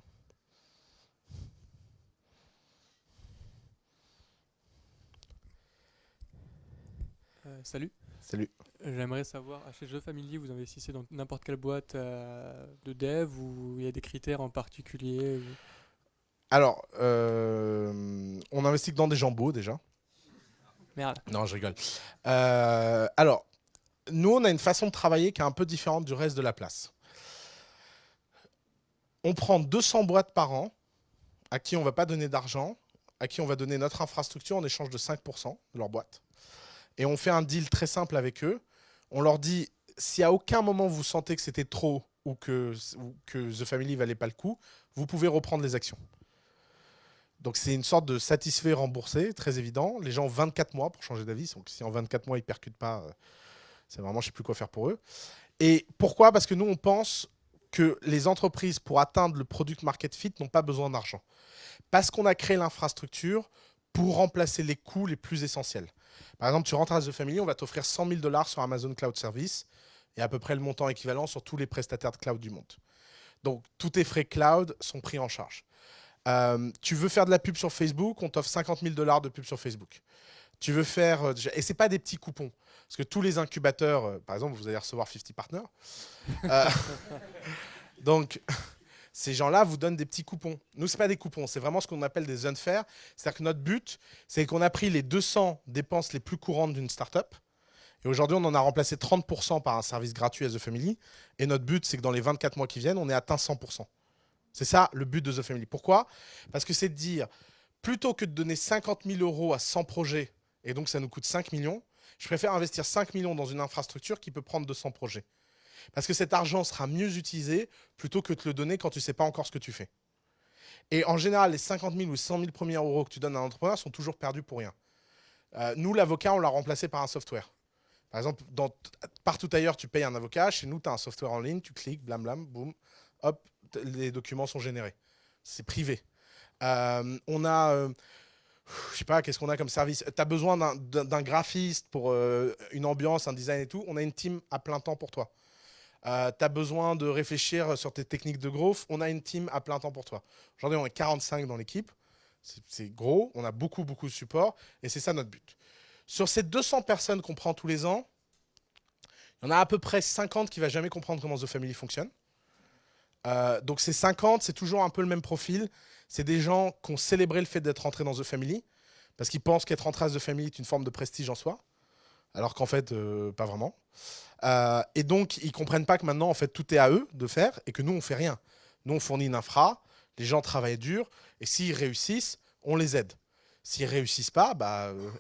Salut. Salut. J'aimerais savoir, chez The Family, vous investissez dans n'importe quelle boîte de dev ou il y a des critères en particulier Alors, on investit que dans des gens beaux déjà. Merde. Non, je rigole. Alors, nous, on a une façon de travailler qui est un peu différente du reste de la place. On prend 200 boîtes par an à qui on ne va pas donner d'argent, à qui on va donner notre infrastructure en échange de 5% de leur boîte. Et on fait un deal très simple avec eux. On leur dit, si à aucun moment vous sentez que c'était trop ou que The Family ne valait pas le coup, vous pouvez reprendre les actions. Donc c'est une sorte de satisfait remboursé, très évident. Les gens ont 24 mois pour changer d'avis. Donc si en 24 mois ils ne percutent pas, c'est vraiment je ne sais plus quoi faire pour eux. Et pourquoi? Parce que nous on pense que les entreprises pour atteindre le product market fit n'ont pas besoin d'argent. Parce qu'on a créé l'infrastructure pour remplacer les coûts les plus essentiels. Par exemple, tu rentres à The Family, on va t'offrir 100 000 $ sur Amazon Cloud Service et à peu près le montant équivalent sur tous les prestataires de cloud du monde. Donc tous tes frais cloud sont pris en charge. Tu veux faire de la pub sur Facebook, on t'offre 50 000 $ de pub sur Facebook. Tu veux faire... et ce n'est pas des petits coupons. Parce que tous les incubateurs, par exemple, vous allez recevoir 50 Partners. Donc, ces gens-là vous donnent des petits coupons. Nous, ce n'est pas des coupons, c'est vraiment ce qu'on appelle des unfair. C'est-à-dire que notre but, c'est qu'on a pris les 200 dépenses les plus courantes d'une startup. Et aujourd'hui, on en a remplacé 30% par un service gratuit à The Family. Et notre but, c'est que dans les 24 mois qui viennent, on ait atteint 100%. C'est ça le but de The Family. Pourquoi? Parce que c'est de dire, plutôt que de donner 50 000 € à 100 projets, et donc ça nous coûte 5 millions, je préfère investir 5 millions dans une infrastructure qui peut prendre 200 projets. Parce que cet argent sera mieux utilisé plutôt que de le donner quand tu ne sais pas encore ce que tu fais. Et en général, les 50 000 ou 100 000 premiers euros que tu donnes à un entrepreneur sont toujours perdus pour rien. Nous, l'avocat, on l'a remplacé par un software. Par exemple, partout ailleurs, tu payes un avocat. Chez nous, tu as un software en ligne, tu cliques, blam blam, boum, hop, les documents sont générés. C'est privé. On a... je sais pas, qu'est-ce qu'on a comme service? Tu as besoin d'un graphiste pour une ambiance, un design et tout. On a une team à plein temps pour toi. Tu as besoin de réfléchir sur tes techniques de growth. On a une team à plein temps pour toi. Aujourd'hui, on est 45 dans l'équipe. C'est gros. On a beaucoup, beaucoup de support. Et c'est ça notre but. Sur ces 200 personnes qu'on prend tous les ans, il y en a à peu près 50 qui ne vont jamais comprendre comment The Family fonctionne. Donc ces 50, c'est toujours un peu le même profil. C'est des gens qui ont célébré le fait d'être rentrés dans The Family parce qu'ils pensent qu'être rentré à The Family est une forme de prestige en soi, alors qu'en fait, pas vraiment. Et donc, ils ne comprennent pas que maintenant, en fait, tout est à eux de faire et que nous, on ne fait rien. Nous, on fournit une infra, les gens travaillent dur et s'ils réussissent, on les aide. S'ils ne réussissent pas,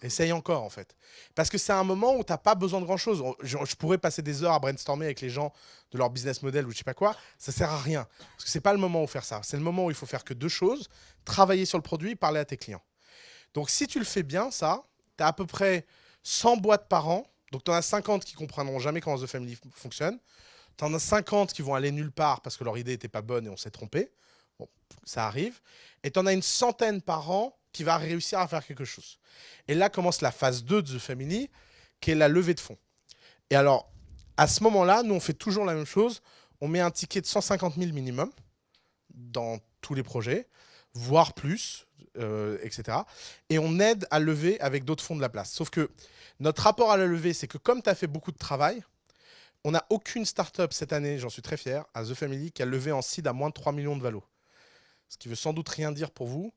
essaye encore en fait. Parce que c'est un moment où tu n'as pas besoin de grand-chose. Je pourrais passer des heures à brainstormer avec les gens de leur business model ou je ne sais pas quoi. Ça ne sert à rien. Parce que ce n'est pas le moment où faire ça. C'est le moment où il faut faire que deux choses. Travailler sur le produit et parler à tes clients. Donc si tu le fais bien, ça, tu as à peu près 100 boîtes par an. Donc tu en as 50 qui ne comprendront jamais comment The Family fonctionne. Tu en as 50 qui vont aller nulle part parce que leur idée n'était pas bonne et on s'est trompé. Bon, ça arrive. Et tu en as une centaine par an qui va réussir à faire quelque chose. Et là commence la phase 2 de The Family, qui est la levée de fonds. Et alors, à ce moment-là, nous, on fait toujours la même chose. On met un ticket de 150 000 minimum dans tous les projets, voire plus, etc. Et on aide à lever avec d'autres fonds de la place. Sauf que notre rapport à la levée, c'est que comme tu as fait beaucoup de travail, on n'a aucune start-up cette année, j'en suis très fier, à The Family, qui a levé en seed à moins de 3 millions de valo. Ce qui veut sans doute rien dire pour vous.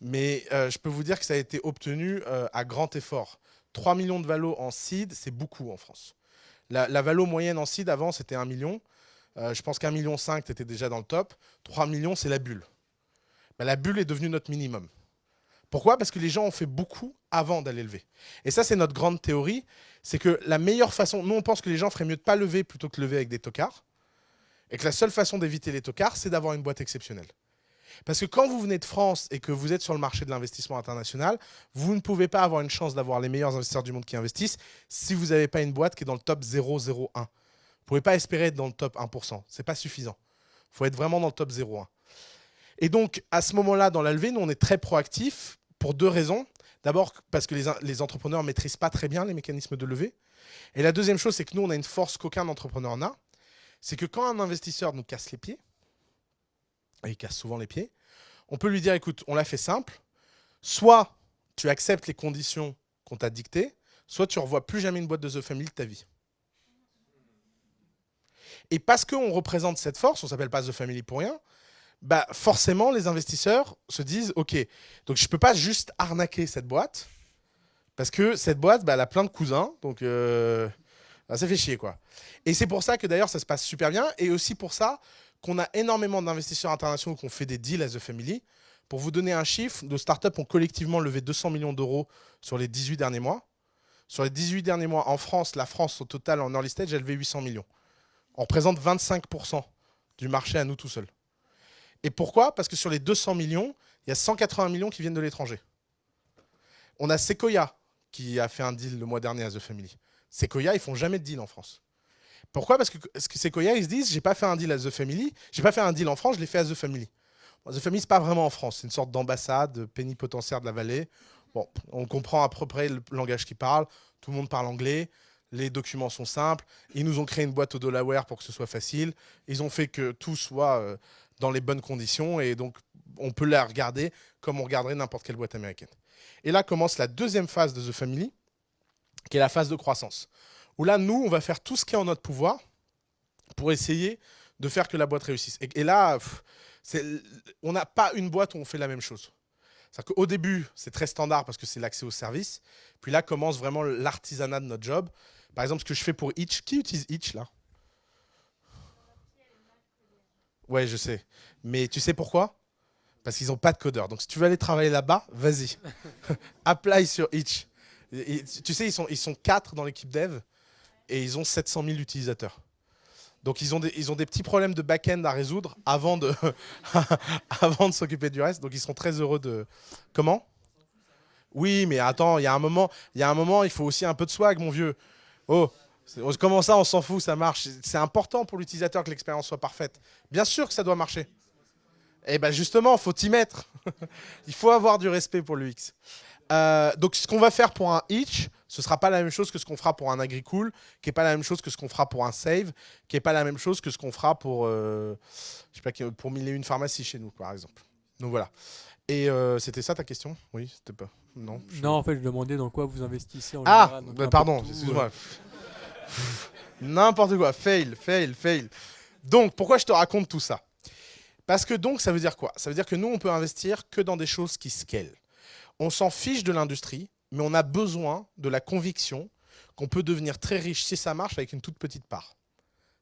Mais je peux vous dire que ça a été obtenu à grand effort. 3 millions de valo en seed, c'est beaucoup en France. La valo moyenne en seed avant, c'était 1 million. Je pense qu'1,5 million, tu étais déjà dans le top. 3 millions, c'est la bulle. Ben, la bulle est devenue notre minimum. Pourquoi? Parce que les gens ont fait beaucoup avant d'aller lever. Et ça, c'est notre grande théorie. C'est que la meilleure façon... Nous, on pense que les gens feraient mieux de ne pas lever plutôt que de lever avec des tocards. Et que la seule façon d'éviter les tocards, c'est d'avoir une boîte exceptionnelle. Parce que quand vous venez de France et que vous êtes sur le marché de l'investissement international, vous ne pouvez pas avoir une chance d'avoir les meilleurs investisseurs du monde qui investissent si vous n'avez pas une boîte qui est dans le top 0,01. Vous ne pouvez pas espérer être dans le top 1%. Ce n'est pas suffisant. Il faut être vraiment dans le top 0,1. Et donc, à ce moment-là, dans la levée, nous, on est très proactifs pour 2 raisons. D'abord, parce que les entrepreneurs ne maîtrisent pas très bien les mécanismes de levée. Et la deuxième chose, c'est que nous, on a une force qu'aucun entrepreneur n'a. C'est que quand un investisseur nous casse les pieds, et il casse souvent les pieds, on peut lui dire, écoute, on l'a fait simple, soit tu acceptes les conditions qu'on t'a dictées, soit tu ne revois plus jamais une boîte de The Family de ta vie. Et parce qu'on représente cette force, on ne s'appelle pas The Family pour rien, bah forcément, les investisseurs se disent, OK, donc je ne peux pas juste arnaquer cette boîte, parce que cette boîte, bah, elle a plein de cousins, donc ça fait chier, quoi. Et c'est pour ça que d'ailleurs, ça se passe super bien, et aussi pour ça qu'on a énormément d'investisseurs internationaux qui ont fait des deals à The Family. Pour vous donner un chiffre, nos startups ont collectivement levé 200 millions d'euros sur les 18 derniers mois. Sur les 18 derniers mois, en France, la France, au total, en early stage, a levé 800 millions. On représente 25% du marché à nous tout seuls. Et pourquoi? Parce que sur les 200 millions, il y a 180 millions qui viennent de l'étranger. On a Sequoia qui a fait un deal le mois dernier à The Family. Sequoia, ils font jamais de deal en France. Pourquoi? Parce que Sequoia, ils se disent, j'ai pas fait un deal à The Family, j'ai pas fait un deal en France, je l'ai fait à The Family. Bon, The Family, c'est pas vraiment en France, c'est une sorte d'ambassade plénipotentiaire de la vallée. Bon, on comprend à peu près le langage qu'ils parlent, tout le monde parle anglais, les documents sont simples, ils nous ont créé une boîte au Delaware pour que ce soit facile, ils ont fait que tout soit dans les bonnes conditions, et donc on peut la regarder comme on regarderait n'importe quelle boîte américaine. Et là commence la deuxième phase de The Family, qui est la phase de croissance. Où là, nous, on va faire tout ce qui est en notre pouvoir pour essayer de faire que la boîte réussisse. Et là, on n'a pas une boîte où on fait la même chose. C'est-à-dire qu'au début, c'est très standard parce que c'est l'accès aux services. Puis là, commence vraiment l'artisanat de notre job. Par exemple, ce que je fais pour Itch. Qui utilise Itch, là? Ouais, je sais. Mais tu sais pourquoi? Parce qu'ils n'ont pas de codeur. Donc, si tu veux aller travailler là-bas, vas-y. Apply sur Itch. Et, tu sais, ils sont 4 dans l'équipe dev. Et ils ont 700 000 utilisateurs. Donc, ils ont des petits problèmes de back-end à résoudre avant de, avant de s'occuper du reste. Donc, ils seront très heureux de... Comment? Oui, mais attends, il y a un moment, il faut aussi un peu de swag, mon vieux. Oh, comment ça, on s'en fout, ça marche. C'est important pour l'utilisateur que l'expérience soit parfaite. Bien sûr que ça doit marcher. Et bien, justement, il faut t'y mettre. Il faut avoir du respect pour l'UX. Donc, ce qu'on va faire pour un Itch, ce ne sera pas la même chose que ce qu'on fera pour un Agricool, qui n'est pas la même chose que ce qu'on fera pour un Save, qui n'est pas la même chose que ce qu'on fera pour, je sais pas, pour 1001 pharmacies chez nous, par exemple. Donc voilà. Et c'était ça ta question? Oui, c'était pas. Non. Non, en fait, je demandais dans quoi vous investissez en Ah, général. Donc, bah, un peu pardon, de tout, excuse-moi. N'importe quoi. Fail. Donc, pourquoi je te raconte tout ça? Parce que donc, ça veut dire quoi? Ça veut dire que nous, on peut investir que dans des choses qui scalent. On s'en fiche de l'industrie, mais on a besoin de la conviction qu'on peut devenir très riche si ça marche avec une toute petite part.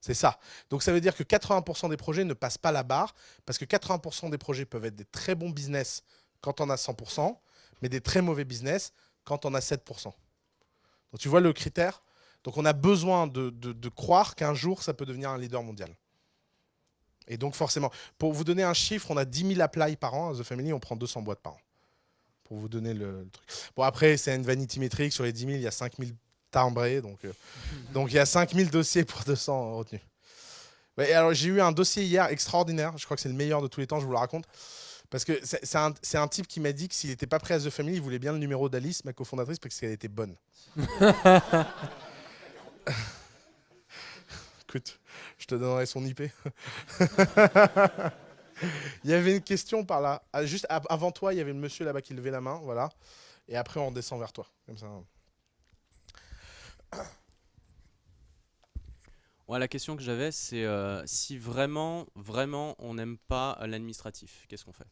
C'est ça. Donc ça veut dire que 80% des projets ne passent pas la barre, parce que 80% des projets peuvent être des très bons business quand on a 100%, mais des très mauvais business quand on a 7%. Donc tu vois le critère? Donc on a besoin de croire qu'un jour, ça peut devenir un leader mondial. Et donc forcément, pour vous donner un chiffre, on a 10 000 apply par an. À The Family, on prend 200 boîtes par an. Pour vous donner le truc. Bon, après, c'est une vanity metric. Sur les 10 000, il y a 5 000 timbrés. Donc il y a 5 000 dossiers pour 200 retenus. Ouais, alors, j'ai eu un dossier hier extraordinaire. Je crois que c'est le meilleur de tous les temps, je vous le raconte. Parce que c'est un type qui m'a dit que s'il n'était pas prêt à The Family, il voulait bien le numéro d'Alice, ma cofondatrice, parce qu'elle était bonne. Écoute, je te donnerai son IP. Il y avait une question par là. Juste avant toi, il y avait le monsieur là-bas qui levait la main. Voilà. Et après, on descend vers toi. Comme ça. Ouais, la question que j'avais, c'est si vraiment on n'aime pas l'administratif, qu'est-ce qu'on fait?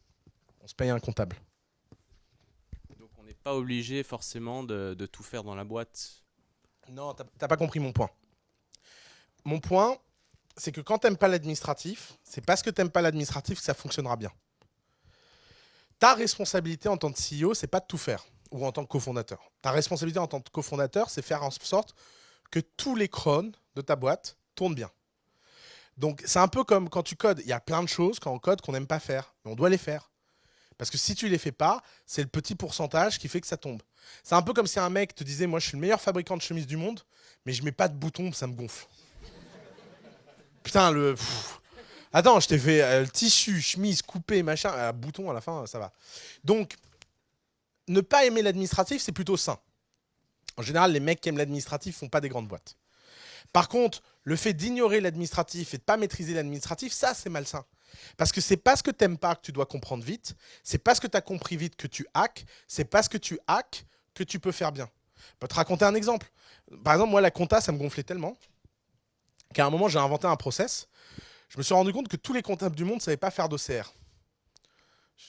On se paye un comptable. Donc on n'est pas obligé forcément de tout faire dans la boîte. Non, t'as pas compris mon point. Mon point, c'est que quand t'aimes pas l'administratif, c'est parce que t'aimes pas l'administratif que ça fonctionnera bien. Ta responsabilité en tant que CEO, c'est pas de tout faire, ou en tant que cofondateur. Ta responsabilité en tant que cofondateur, c'est faire en sorte que tous les crônes de ta boîte tournent bien. Donc c'est un peu comme quand tu codes. Il y a plein de choses quand on code qu'on n'aime pas faire, mais on doit les faire. Parce que si tu les fais pas, c'est le petit pourcentage qui fait que ça tombe. C'est un peu comme si un mec te disait, moi je suis le meilleur fabricant de chemises du monde, mais je mets pas de boutons, ça me gonfle. Putain, attends, je t'ai fait le tissu, chemise, coupé, machin, bouton à la fin, ça va. Donc, ne pas aimer l'administratif, c'est plutôt sain. En général, les mecs qui aiment l'administratif font pas des grandes boîtes. Par contre, le fait d'ignorer l'administratif et de pas maîtriser l'administratif, ça, c'est malsain. Parce que c'est parce que t'aimes pas que tu dois comprendre vite, c'est parce que tu as compris vite que tu hacks, c'est parce que tu hacks que tu peux faire bien. Je peux te raconter un exemple. Par exemple, moi, la compta, ça me gonflait tellement qu'à un moment, j'ai inventé un process. Je me suis rendu compte que tous les comptables du monde ne savaient pas faire d'OCR.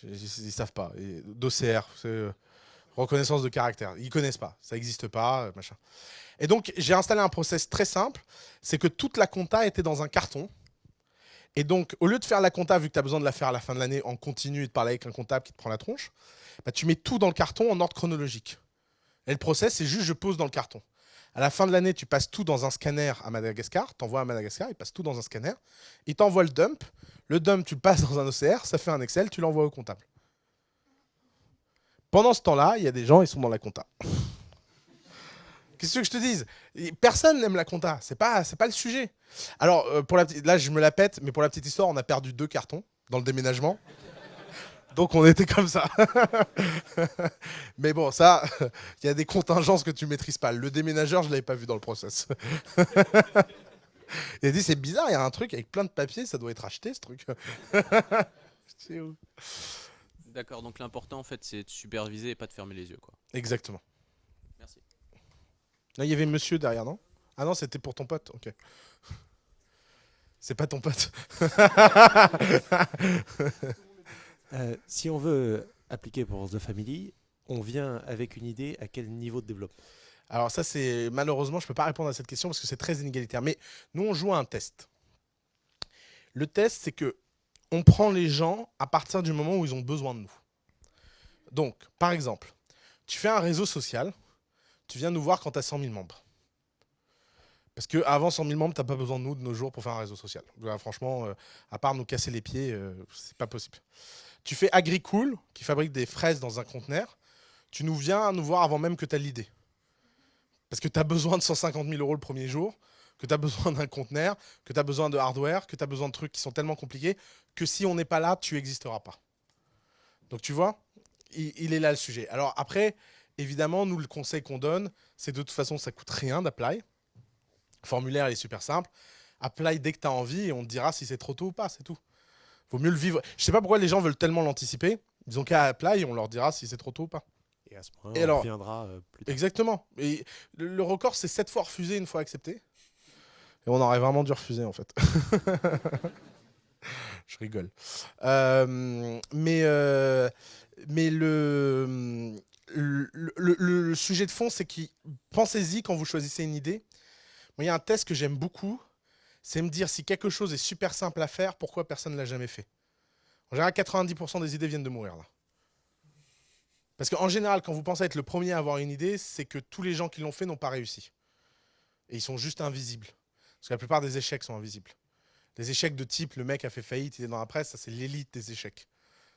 Ils savent pas. D'OCR, c'est reconnaissance de caractère. Ils connaissent pas. Ça n'existe pas, machin. Et donc, j'ai installé un process très simple. C'est que toute la compta était dans un carton. Et donc, au lieu de faire la compta, vu que tu as besoin de la faire à la fin de l'année en continu et de parler avec un comptable qui te prend la tronche, bah, tu mets tout dans le carton en ordre chronologique. Et le process, c'est juste je pose dans le carton. À la fin de l'année, tu passes tout dans un scanner à Madagascar, t'envoies à Madagascar, il passe tout dans un scanner, il t'envoie le dump, tu le passes dans un OCR, ça fait un Excel, tu l'envoies au comptable. Pendant ce temps-là, il y a des gens, ils sont dans la compta. Qu'est-ce que je te dise? Personne n'aime la compta, c'est pas le sujet. Alors, là, je me la pète, mais pour la petite histoire, on a perdu 2 cartons dans le déménagement. Donc on était comme ça. Mais bon, ça, il y a des contingences que tu maîtrises pas. Le déménageur, je l'avais pas vu dans le process. Il a dit, c'est bizarre, il y a un truc avec plein de papiers, ça doit être acheté ce truc. C'est où? D'accord, donc l'important en fait c'est de superviser et pas de fermer les yeux, quoi. Exactement. Merci. Là, il y avait monsieur derrière, non? Ah non, c'était pour ton pote, ok. C'est pas ton pote. Si on veut appliquer pour The Family, on vient avec une idée à quel niveau de développement? Alors ça, c'est malheureusement, je peux pas répondre à cette question parce que c'est très inégalitaire. Mais nous, on joue à un test. Le test, c'est que on prend les gens à partir du moment où ils ont besoin de nous. Donc, par exemple, tu fais un réseau social, tu viens nous voir quand tu as 100 000 membres. Parce qu'avant 100 000 membres, tu n'as pas besoin de nous de nos jours pour faire un réseau social. Là, franchement, à part nous casser les pieds, c'est pas possible. Tu fais AgriCool, qui fabrique des fraises dans un conteneur. Tu viens nous voir avant même que tu aies l'idée. Parce que tu as besoin de 150 000 € le premier jour, que tu as besoin d'un conteneur, que tu as besoin de hardware, que tu as besoin de trucs qui sont tellement compliqués que si on n'est pas là, tu n'existeras pas. Donc tu vois, il est là le sujet. Alors après, évidemment, nous, le conseil qu'on donne, c'est de toute façon, ça coûte rien d'Apply. Le formulaire, il est super simple. Apply dès que tu as envie et on te dira si c'est trop tôt ou pas, c'est tout. Vaut mieux le vivre. Je sais pas pourquoi les gens veulent tellement l'anticiper. Ils ont qu'à Apply et on leur dira si c'est trop tôt ou pas. Et à ce moment-là, on reviendra plus tard. Exactement. Et le record, c'est 7 fois refusé, une fois accepté. Et on aurait vraiment dû refuser, en fait. Je rigole. Mais le sujet de fond, c'est que pensez-y quand vous choisissez une idée. Moi, il y a un test que j'aime beaucoup, c'est me dire si quelque chose est super simple à faire, pourquoi personne ne l'a jamais fait. En général, 90% des idées viennent de mourir là. Parce qu'en général, quand vous pensez être le premier à avoir une idée, c'est que tous les gens qui l'ont fait n'ont pas réussi. Et ils sont juste invisibles. Parce que la plupart des échecs sont invisibles. Les échecs de type, le mec a fait faillite, il est dans la presse, ça c'est l'élite des échecs.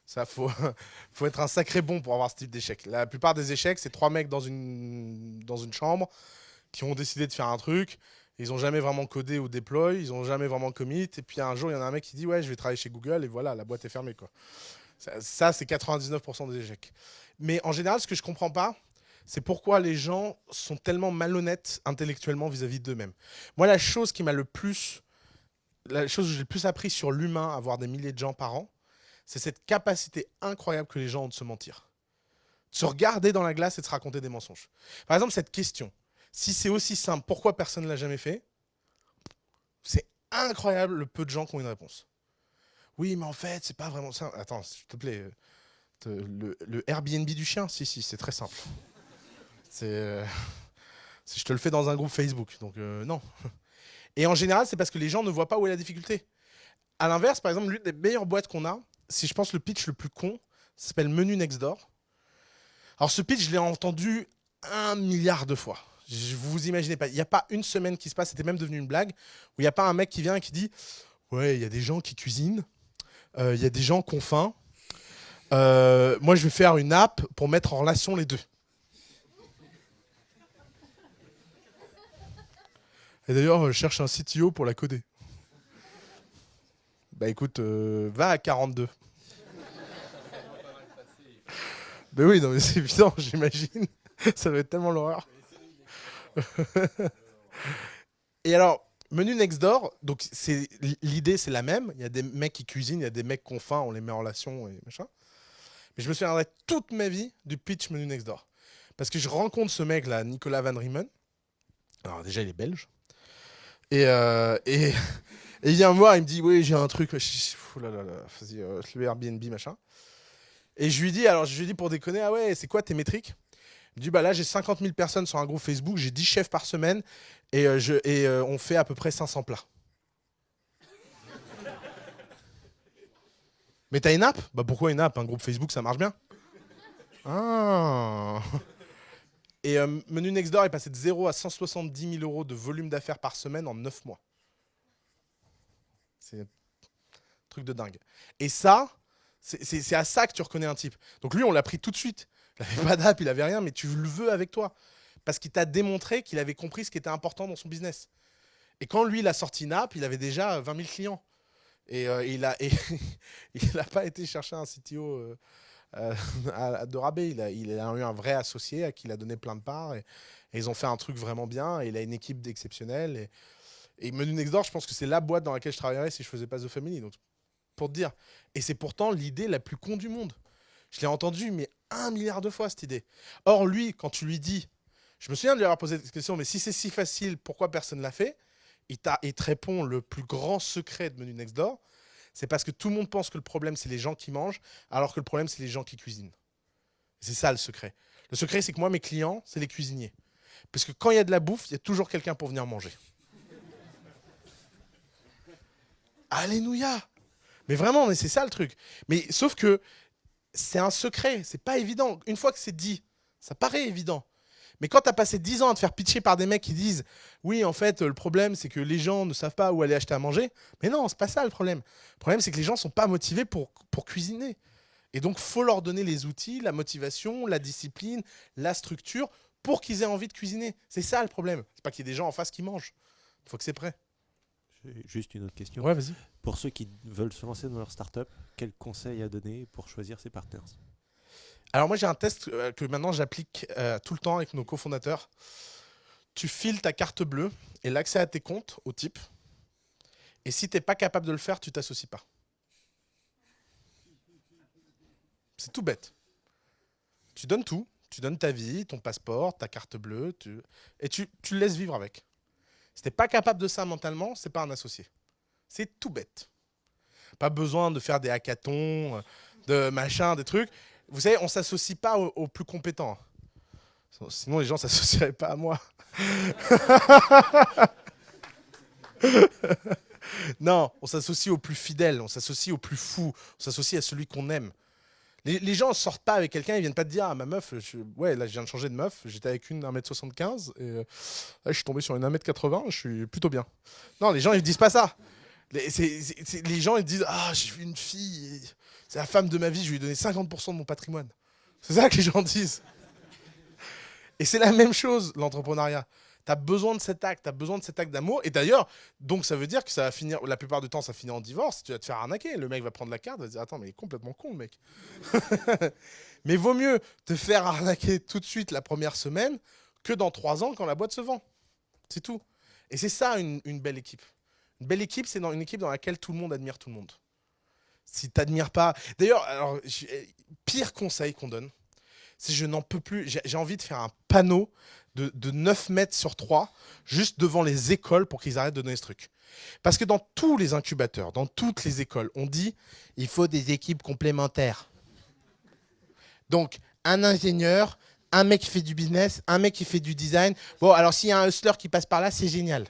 Ça, faut être un sacré bon pour avoir ce type d'échec. La plupart des échecs, c'est 3 mecs dans une chambre qui ont décidé de faire un truc. Ils n'ont jamais vraiment codé ou deploy, ils n'ont jamais vraiment commit. Et puis un jour, il y en a un mec qui dit « Ouais, je vais travailler chez Google » et voilà, la boîte est fermée, quoi. Ça, c'est 99% des échecs. Mais en général, ce que je comprends pas, c'est pourquoi les gens sont tellement malhonnêtes intellectuellement vis-à-vis d'eux-mêmes. Moi, la chose où j'ai le plus appris sur l'humain, à voir des milliers de gens par an, c'est cette capacité incroyable que les gens ont de se mentir. De se regarder dans la glace et de se raconter des mensonges. Par exemple, cette question, si c'est aussi simple, pourquoi personne ne l'a jamais fait? C'est incroyable le peu de gens qui ont une réponse. Oui, mais en fait, c'est pas vraiment ça. Attends, s'il te plaît, le Airbnb du chien, si, c'est très simple. Je te le fais dans un groupe Facebook, donc non. Et en général, c'est parce que les gens ne voient pas où est la difficulté. À l'inverse, par exemple, l'une des meilleures boîtes qu'on a, si je pense le pitch le plus con, ça s'appelle Menu Next Door. Alors ce pitch, je l'ai entendu 1 milliard de fois. Vous imaginez pas. Il n'y a pas une semaine qui se passe, c'était même devenu une blague, où il n'y a pas un mec qui vient et qui dit « Ouais, il y a des gens qui cuisinent, il y a des gens qui ont faim. Moi, je vais faire une app pour mettre en relation les deux. » Et d'ailleurs, je cherche un CTO pour la coder. Bah écoute, va à 42. Ben oui, non, mais c'est évident, j'imagine. Ça va être tellement l'horreur. Et alors, Menu Next Door, donc l'idée c'est la même. Il y a des mecs qui cuisinent, il y a des mecs qui ont faim, on les met en relation et machin. Mais je me souviendrai toute ma vie du pitch Menu Next Door. Parce que je rencontre ce mec là, Nicolas Van Riemen. Alors déjà, il est belge. Et il vient me voir, il me dit oui, j'ai un truc. Oh là là là, vas-y, le Airbnb machin. Et je lui dis pour déconner, ah ouais, c'est quoi tes métriques? Il me dit bah là j'ai 50 000 personnes sur un groupe Facebook, j'ai 10 chefs par semaine et on fait à peu près 500 plats. Mais t'as une app? Bah pourquoi une app? Un groupe Facebook ça marche bien. Ah. Et Menu Next Door est passé de 0 à 170 000 euros de volume d'affaires par semaine en 9 mois. C'est un truc de dingue. Et ça, c'est à ça que tu reconnais un type. Donc lui, on l'a pris tout de suite. Il n'avait pas d'app, il n'avait rien, mais tu le veux avec toi. Parce qu'il t'a démontré qu'il avait compris ce qui était important dans son business. Et quand lui, il a sorti une app, il avait déjà 20 000 clients. Et il n'a pas été chercher un CTO de rabais. Il a eu un vrai associé à qui il a donné plein de parts. Et ils ont fait un truc vraiment bien. Et il a une équipe exceptionnelle. Et Menu Next Door, je pense que c'est la boîte dans laquelle je travaillerais si je faisais pas The Family. Donc, pour te dire. Et c'est pourtant l'idée la plus con du monde. Je l'ai entendu, mais 1 milliard de fois, cette idée. Or, lui, quand tu lui dis, je me souviens de lui avoir posé cette question, mais si c'est si facile, pourquoi personne ne l'a fait? Il te répond le plus grand secret de Menu Next Door, c'est parce que tout le monde pense que le problème, c'est les gens qui mangent, alors que le problème, c'est les gens qui cuisinent. C'est ça le secret. Le secret, c'est que moi, mes clients, c'est les cuisiniers. Parce que quand il y a de la bouffe, il y a toujours quelqu'un pour venir manger. Alléluia! Mais vraiment, mais c'est ça le truc. Mais sauf que c'est un secret, c'est pas évident. Une fois que c'est dit, ça paraît évident. Mais quand tu as passé 10 ans à te faire pitcher par des mecs qui disent « Oui, en fait, le problème, c'est que les gens ne savent pas où aller acheter à manger. » Mais non, c'est pas ça le problème. Le problème, c'est que les gens sont pas motivés pour cuisiner. Et donc, faut leur donner les outils, la motivation, la discipline, la structure pour qu'ils aient envie de cuisiner. C'est ça le problème. C'est pas qu'il y ait des gens en face qui mangent. Il faut que c'est prêt. J'ai juste une autre question. Ouais, vas-y. Pour ceux qui veulent se lancer dans leur startup, quels conseils à donner pour choisir ses partenaires? Alors moi j'ai un test que maintenant j'applique tout le temps avec nos cofondateurs. Tu files ta carte bleue et l'accès à tes comptes au type. Et si tu n'es pas capable de le faire, tu t'associes pas. C'est tout bête. Tu donnes tout. Tu donnes ta vie, ton passeport, ta carte bleue, et tu le laisses vivre avec. Si tu n'es pas capable de ça mentalement, c'est pas un associé. C'est tout bête. Pas besoin de faire des hackathons, de machin, des trucs. Vous savez, on ne s'associe pas aux plus compétents. Sinon, les gens ne s'associeraient pas à moi. Non, on s'associe aux plus fidèles, on s'associe aux plus fous, on s'associe à celui qu'on aime. Les gens ne sortent pas avec quelqu'un, ils viennent pas te dire « Ah, ma meuf, ouais, là, je viens de changer de meuf, j'étais avec une 1m75 et là, je suis tombé sur une 1m80, je suis plutôt bien. » Non, les gens, ils ne disent pas ça. Les gens, ils disent « Ah, j'ai vu une fille, c'est la femme de ma vie, je lui ai donné 50% de mon patrimoine. » C'est ça que les gens disent. Et c'est la même chose, l'entrepreneuriat. Tu as besoin de cet acte, tu as besoin de cet acte d'amour. Et d'ailleurs, donc ça veut dire que ça va finir, la plupart du temps, ça finit en divorce. Tu vas te faire arnaquer. Le mec va prendre la carte, va se dire « Attends, mais il est complètement con, le mec. » Mais vaut mieux te faire arnaquer tout de suite la première semaine que dans 3 ans quand la boîte se vend. C'est tout. Et c'est ça une belle équipe. Une belle équipe, c'est une équipe dans laquelle tout le monde admire tout le monde. Si tu n'admires pas... D'ailleurs, alors, pire conseil qu'on donne, c'est je n'en peux plus. J'ai envie de faire un panneau de 9 mètres sur 3 juste devant les écoles pour qu'ils arrêtent de donner ce truc. Parce que dans tous les incubateurs, dans toutes les écoles, on dit il faut des équipes complémentaires. Donc, un ingénieur, un mec qui fait du business, un mec qui fait du design. Bon, alors s'il y a un hustler qui passe par là, c'est génial.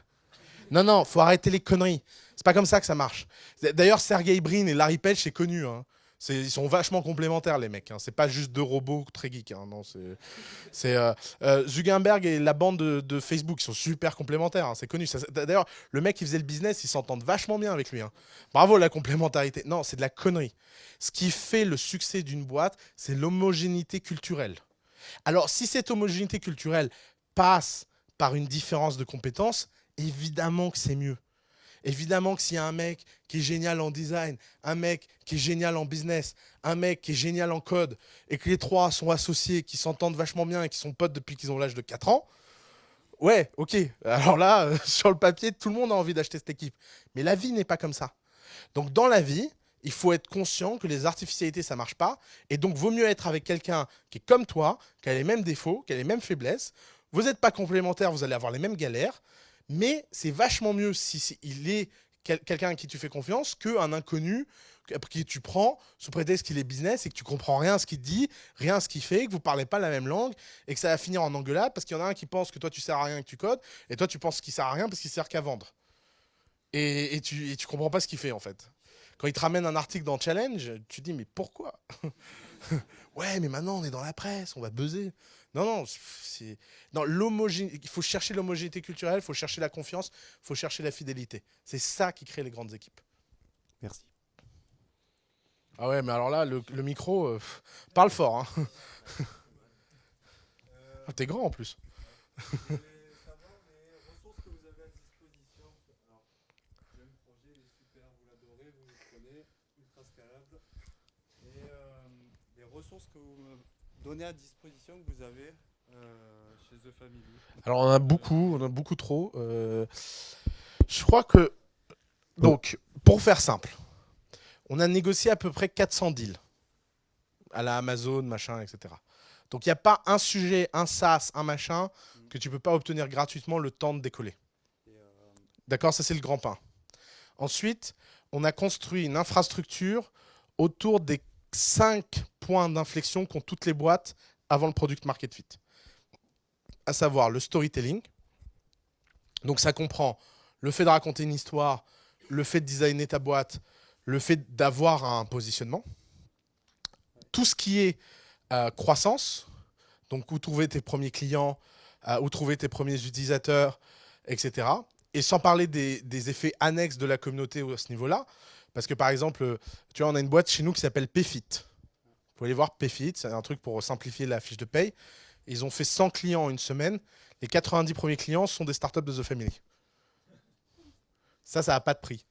Non, faut arrêter les conneries. C'est pas comme ça que ça marche. D'ailleurs, Sergey Brin et Larry Page, c'est connu. Hein. Ils sont vachement complémentaires, les mecs. Hein. C'est pas juste deux robots très geeks. Hein. Non, Zuckerberg et la bande de Facebook, ils sont super complémentaires. Hein. C'est connu. D'ailleurs, le mec qui faisait le business, ils s'entendent vachement bien avec lui. Hein. Bravo, la complémentarité. Non, c'est de la connerie. Ce qui fait le succès d'une boîte, c'est l'homogénéité culturelle. Alors, si cette homogénéité culturelle passe par une différence de compétences, évidemment que c'est mieux. Évidemment que s'il y a un mec qui est génial en design, un mec qui est génial en business, un mec qui est génial en code, et que les trois sont associés, qui s'entendent vachement bien et qui sont potes depuis qu'ils ont l'âge de 4 ans, ouais, ok. Alors là, sur le papier, tout le monde a envie d'acheter cette équipe. Mais la vie n'est pas comme ça. Donc dans la vie, il faut être conscient que les artificialités, ça marche pas. Et donc, vaut mieux être avec quelqu'un qui est comme toi, qui a les mêmes défauts, qui a les mêmes faiblesses. Vous n'êtes pas complémentaires, vous allez avoir les mêmes galères. Mais c'est vachement mieux si il est quelqu'un à qui tu fais confiance qu'un inconnu qui tu prends sous prétexte qu'il est business et que tu comprends rien à ce qu'il te dit, rien à ce qu'il fait, que vous parlez pas la même langue et que ça va finir en engueulade parce qu'il y en a un qui pense que toi tu sers à rien et que tu codes et toi tu penses qu'il sert à rien parce qu'il sert qu'à vendre. Et tu comprends pas ce qu'il fait en fait. Quand il te ramène un article dans Challenge, tu te dis mais pourquoi? Ouais, mais maintenant on est dans la presse, on va buzzer. Non, il faut chercher l'homogénéité culturelle, il faut chercher la confiance, il faut chercher la fidélité. C'est ça qui crée les grandes équipes. Merci. Ah ouais, mais alors là, le micro, parle fort. Hein. T'es grand en plus. Ressources que vous me donnez à disposition, que vous avez chez The Family. Alors on a beaucoup trop. Je crois que, donc, pour faire simple, on a négocié à peu près 400 deals à la Amazon, machin, etc. Donc il n'y a pas un sujet, un SaaS, un machin que tu ne peux pas obtenir gratuitement le temps de décoller. D'accord, ça c'est le grand pain. Ensuite, on a construit une infrastructure autour des 5 points d'inflexion qu'ont toutes les boîtes avant le product market fit. À savoir le storytelling. Donc ça comprend le fait de raconter une histoire, le fait de designer ta boîte, le fait d'avoir un positionnement. Tout ce qui est croissance, donc où trouver tes premiers clients, où trouver tes premiers utilisateurs, etc. Et sans parler des effets annexes de la communauté à ce niveau-là. Parce que par exemple, tu vois, on a une boîte chez nous qui s'appelle Payfit. Vous pouvez aller voir Payfit, c'est un truc pour simplifier la fiche de paye. Ils ont fait 100 clients en une semaine. Les 90 premiers clients sont des startups de The Family. Ça n'a pas de prix.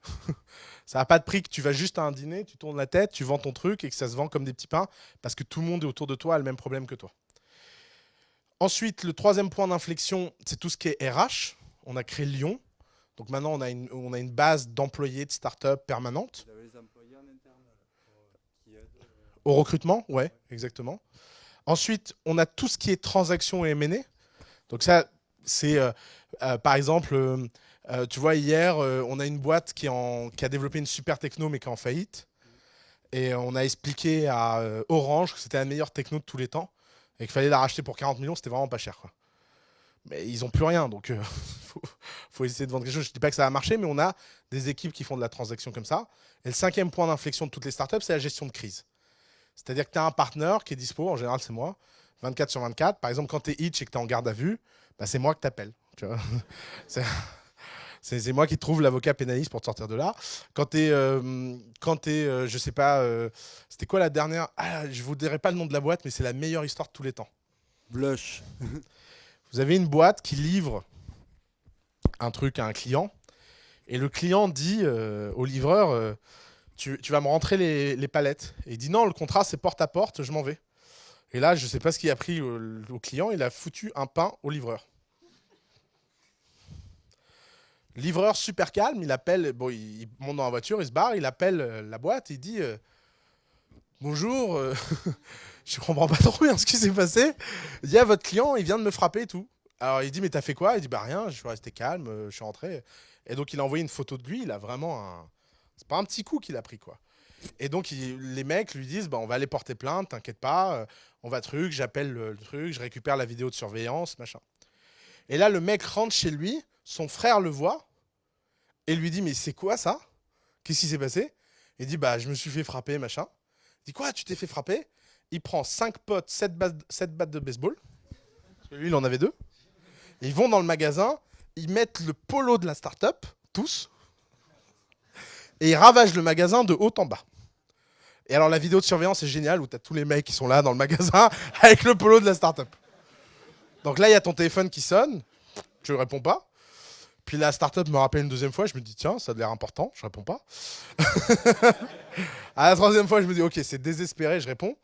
Ça n'a pas de prix que tu vas juste à un dîner, tu tournes la tête, tu vends ton truc et que ça se vend comme des petits pains parce que tout le monde est autour de toi a le même problème que toi. Ensuite, le troisième point d'inflexion, c'est tout ce qui est RH. On a créé Lyon. Donc maintenant, on a une base d'employés de start-up permanente. Vous avez les employés en interne qui aident Au recrutement, ouais, exactement. Ensuite, on a tout ce qui est transactions et M&A. Donc ça, c'est par exemple, tu vois, hier, on a une boîte qui a développé une super techno mais qui est en faillite. Et on a expliqué à Orange que c'était la meilleure techno de tous les temps et qu'il fallait la racheter pour 40 millions, c'était vraiment pas cher, quoi. Mais ils n'ont plus rien, donc faut essayer de vendre quelque chose. Je ne dis pas que ça va marcher, mais on a des équipes qui font de la transaction comme ça. Et le 5e point d'inflexion de toutes les startups, c'est la gestion de crise. C'est-à-dire que tu as un partenaire qui est dispo, en général c'est moi, 24/24. Par exemple, quand tu es hitch et que tu es en garde à vue, bah, c'est moi que tu appelles. C'est moi qui trouve l'avocat pénaliste pour te sortir de là. Quand tu es, je sais pas, c'était quoi la dernière? Je vous dirai pas le nom de la boîte, mais c'est la meilleure histoire de tous les temps. Blush. Vous avez une boîte qui livre un truc à un client et le client dit au livreur tu vas me rentrer les palettes. Et il dit non, le contrat c'est porte à porte, je m'en vais. Et là, je sais pas ce qu'il a pris au client, il a foutu un pain au livreur. Livreur super calme, il appelle, bon, il monte dans la voiture, il se barre, il appelle la boîte, il dit bonjour, je comprends pas trop bien ce qui s'est passé. Il dit votre client, il vient de me frapper et tout. Alors il dit mais t'as fait quoi? Il dit bah rien, je suis resté calme, je suis rentré. Et donc il a envoyé une photo de lui, il a vraiment c'est pas un petit coup qu'il a pris, quoi. Et donc les mecs lui disent bah on va aller porter plainte, t'inquiète pas, on va j'appelle le truc, je récupère la vidéo de surveillance, machin. Et là le mec rentre chez lui, son frère le voit, Et il lui dit, mais c'est quoi ça? Qu'est-ce qui s'est passé? Il dit, bah, je me suis fait frapper, machin. Il dit, quoi, tu t'es fait frapper? Il prend 5 potes, 7 battes de baseball. Parce que lui, il en avait 2. Et ils vont dans le magasin, ils mettent le polo de la start-up, tous. Et ils ravagent le magasin de haut en bas. Et alors, la vidéo de surveillance est géniale, où tu as tous les mecs qui sont là dans le magasin avec le polo de la start-up. Donc là, il y a ton téléphone qui sonne. Tu ne réponds pas. Puis la start-up me rappelle une deuxième fois. Je me dis, tiens, ça a l'air important. Je réponds pas. À la troisième fois, je me dis, ok, c'est désespéré. Je réponds.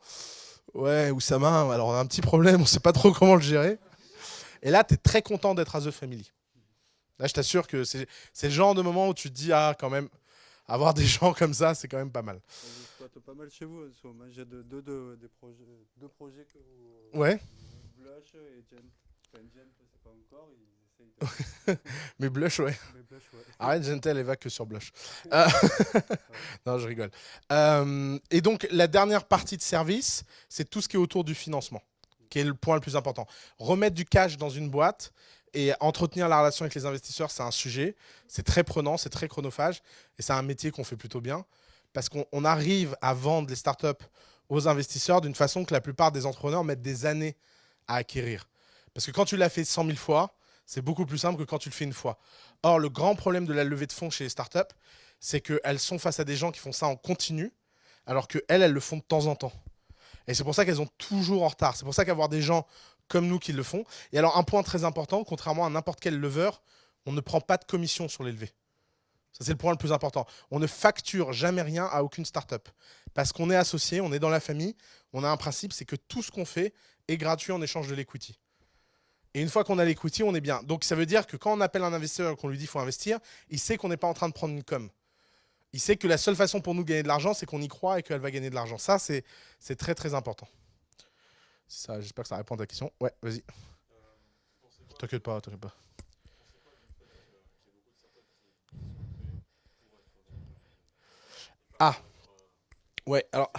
Ouais, Oussama, alors on a un petit problème. On ne sait pas trop comment le gérer. Et là, tu es très content d'être à The Family. Là, je t'assure que c'est le genre de moment où tu te dis, ah, quand même, avoir des gens comme ça, c'est quand même pas mal. Je squatte pas mal chez vous, en ce moment. J'ai deux projets que vous... Ouais. Blush et Gent. Enfin, Gent, je sais pas encore. Ils essayent de... Mais Blush, ouais. Mais Blush, ouais. Arrête, Gentel, elle va que sur Blush. Non, je rigole. Et donc, la dernière partie de service, c'est tout ce qui est autour du financement, qui est le point le plus important. Remettre du cash dans une boîte et entretenir la relation avec les investisseurs, c'est un sujet. C'est très prenant, c'est très chronophage. Et c'est un métier qu'on fait plutôt bien. Parce qu'on arrive à vendre les startups aux investisseurs d'une façon que la plupart des entrepreneurs mettent des années à acquérir. Parce que quand tu l'as fait 100 000 fois, c'est beaucoup plus simple que quand tu le fais une fois. Or, le grand problème de la levée de fonds chez les startups, c'est qu'elles sont face à des gens qui font ça en continu, alors qu'elles le font de temps en temps. Et c'est pour ça qu'elles sont toujours en retard. C'est pour ça qu'avoir des gens comme nous qui le font. Et alors, un point très important, contrairement à n'importe quel leveur, on ne prend pas de commission sur les levées. Ça, c'est le point le plus important. On ne facture jamais rien à aucune startup. Parce qu'on est associé, on est dans la famille, on a un principe, c'est que tout ce qu'on fait est gratuit en échange de l'equity. Et une fois qu'on a l'equity, on est bien. Donc ça veut dire que quand on appelle un investisseur et qu'on lui dit qu'il faut investir, il sait qu'on n'est pas en train de prendre une com. Il sait que la seule façon pour nous de gagner de l'argent, c'est qu'on y croit et qu'elle va gagner de l'argent. Ça, c'est très très important. Ça, j'espère que ça répond à ta question. Ouais, vas-y. T'inquiète pas, t'inquiète pas. Ah, ouais, alors,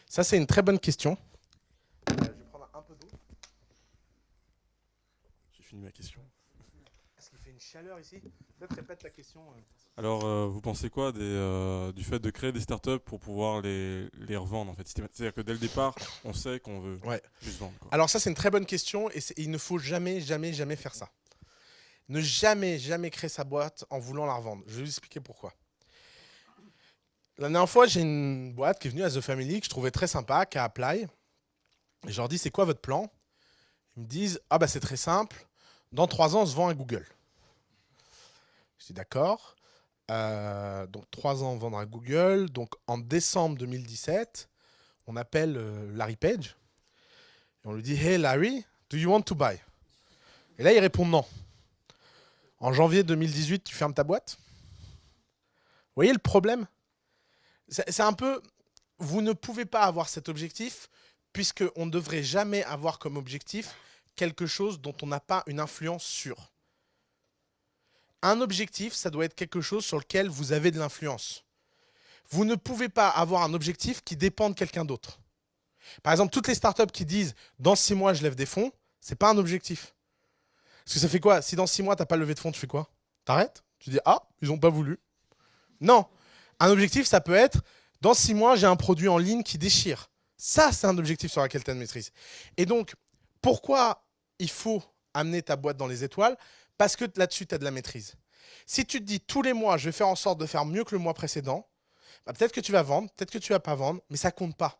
ça c'est une très bonne question. Je vais prendre un peu d'eau. J'ai fini ma question. Est-ce qu'il fait une chaleur ici? Peut-être répète la question. Alors, vous pensez quoi du fait de créer des startups pour pouvoir les revendre en fait? C'est-à-dire que dès le départ, on sait qu'on veut juste vendre, quoi. Alors ça c'est une très bonne question et il ne faut jamais faire ça. Ne jamais créer sa boîte en voulant la revendre. Je vais vous expliquer pourquoi. La dernière fois, j'ai une boîte qui est venue à The Family que je trouvais très sympa, qui a Apply. Et je leur dis, c'est quoi votre plan? Ils me disent, ah bah c'est très simple, dans 3 ans, on se vend à Google. Je dis d'accord. Donc 3 ans, vendre à Google. Donc en décembre 2017, on appelle Larry Page. Et on lui dit, hey Larry, do you want to buy? Et là, il répond non. En janvier 2018, tu fermes ta boîte? Vous voyez le problème? C'est un peu... Vous ne pouvez pas avoir cet objectif puisqu'on ne devrait jamais avoir comme objectif quelque chose dont on n'a pas une influence sur. Un objectif, ça doit être quelque chose sur lequel vous avez de l'influence. Vous ne pouvez pas avoir un objectif qui dépend de quelqu'un d'autre. Par exemple, toutes les startups qui disent « dans 6 mois, je lève des fonds », ce n'est pas un objectif. Parce que ça fait quoi? Si dans 6 mois, tu n'as pas levé de fonds, tu fais quoi? T'arrêtes? Tu dis « ah, ils n'ont pas voulu ». Non. Un objectif, ça peut être « dans 6 mois, j'ai un produit en ligne qui déchire ». Ça, c'est un objectif sur lequel tu as de maîtrise. Et donc, pourquoi il faut amener ta boîte dans les étoiles? Parce que là-dessus, tu as de la maîtrise. Si tu te dis tous les mois, je vais faire en sorte de faire mieux que le mois précédent, bah, peut-être que tu vas vendre, peut-être que tu ne vas pas vendre, mais ça ne compte pas.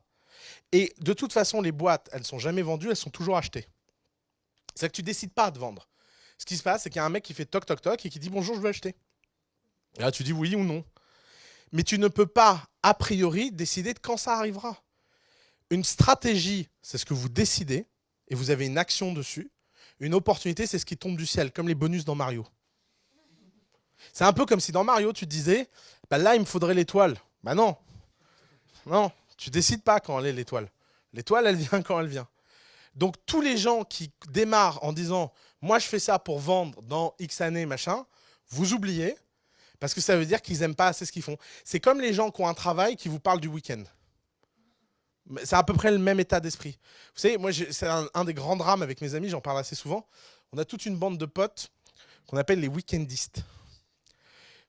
Et de toute façon, les boîtes, elles ne sont jamais vendues, elles sont toujours achetées. C'est que tu ne décides pas de vendre. Ce qui se passe, c'est qu'il y a un mec qui fait toc toc toc et qui dit bonjour, je veux acheter. Et là, tu dis oui ou non. Mais tu ne peux pas, a priori, décider de quand ça arrivera. Une stratégie, c'est ce que vous décidez et vous avez une action dessus. Une opportunité, c'est ce qui tombe du ciel, comme les bonus dans Mario. C'est un peu comme si dans Mario, tu te disais, bah là, il me faudrait l'étoile. Bah non. Non, tu décides pas quand elle est l'étoile. L'étoile, elle vient quand elle vient. Donc, tous les gens qui démarrent en disant, moi, je fais ça pour vendre dans X années, machin, vous oubliez, parce que ça veut dire qu'ils n'aiment pas assez ce qu'ils font. C'est comme les gens qui ont un travail qui vous parlent du week-end. C'est à peu près le même état d'esprit. Vous savez, moi, c'est un des grands drames avec mes amis, j'en parle assez souvent. On a toute une bande de potes qu'on appelle les week-endistes.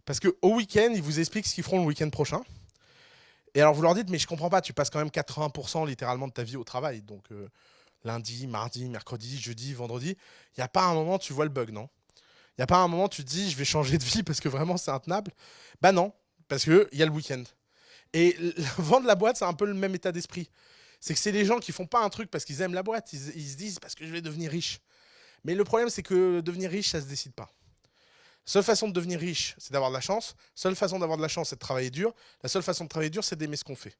Parce qu'au week-end, ils vous expliquent ce qu'ils feront le week-end prochain. Et alors vous leur dites, mais je comprends pas, tu passes quand même 80% littéralement de ta vie au travail. Donc lundi, mardi, mercredi, jeudi, vendredi. Il n'y a pas un moment tu vois le bug, non? Il n'y a pas un moment tu te dis, je vais changer de vie parce que vraiment c'est intenable. Bah non, parce qu'il y a le week-end. Et vendre la boîte, c'est un peu le même état d'esprit. C'est que c'est les gens qui font pas un truc parce qu'ils aiment la boîte. Ils se disent, parce que je vais devenir riche. Mais le problème, c'est que devenir riche, ça se décide pas. Seule façon de devenir riche, c'est d'avoir de la chance. Seule façon d'avoir de la chance, c'est de travailler dur. La seule façon de travailler dur, c'est d'aimer ce qu'on fait.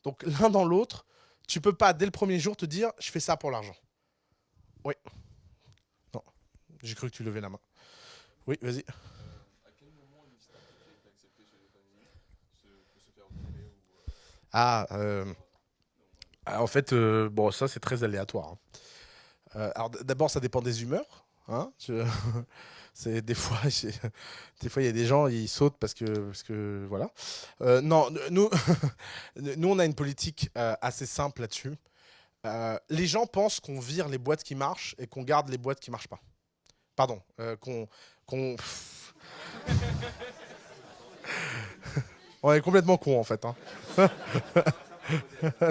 Donc l'un dans l'autre, tu peux pas dès le premier jour te dire je fais ça pour l'argent. Oui. Non. J'ai cru que tu levais la main. Oui, vas-y. Ah, en fait, bon, ça c'est très aléatoire. Alors d'abord, ça dépend des humeurs. Hein, c'est des fois, il y a des gens ils sautent parce que voilà. Non, nous, nous on a une politique assez simple là-dessus. Les gens pensent qu'on vire les boîtes qui marchent et qu'on garde les boîtes qui marchent pas. Pardon, qu'on. On est complètement con en fait. Hein.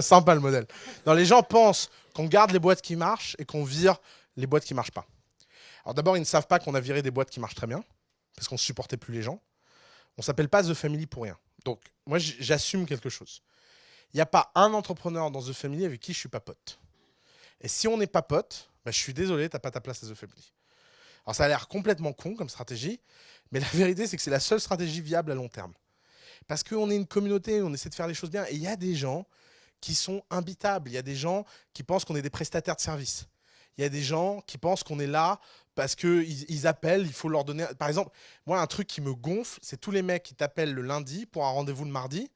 Sympa le modèle. Non, les gens pensent qu'on garde les boîtes qui marchent et qu'on vire les boîtes qui marchent pas. Alors d'abord, ils ne savent pas qu'on a viré des boîtes qui marchent très bien, parce qu'on ne supportait plus les gens. On ne s'appelle pas The Family pour rien. Donc moi, j'assume quelque chose. Il n'y a pas un entrepreneur dans The Family avec qui je ne suis pas pote. Et si on n'est pas pote, bah, je suis désolé, tu n'as pas ta place à The Family. Alors ça a l'air complètement con comme stratégie, mais la vérité, c'est que c'est la seule stratégie viable à long terme. Parce qu'on est une communauté, on essaie de faire les choses bien, et il y a des gens qui sont imbitables. Il y a des gens qui pensent qu'on est des prestataires de services. Il y a des gens qui pensent qu'on est là parce qu'ils appellent, il faut leur donner... Par exemple, moi, un truc qui me gonfle, c'est tous les mecs qui t'appellent le lundi pour un rendez-vous le mardi.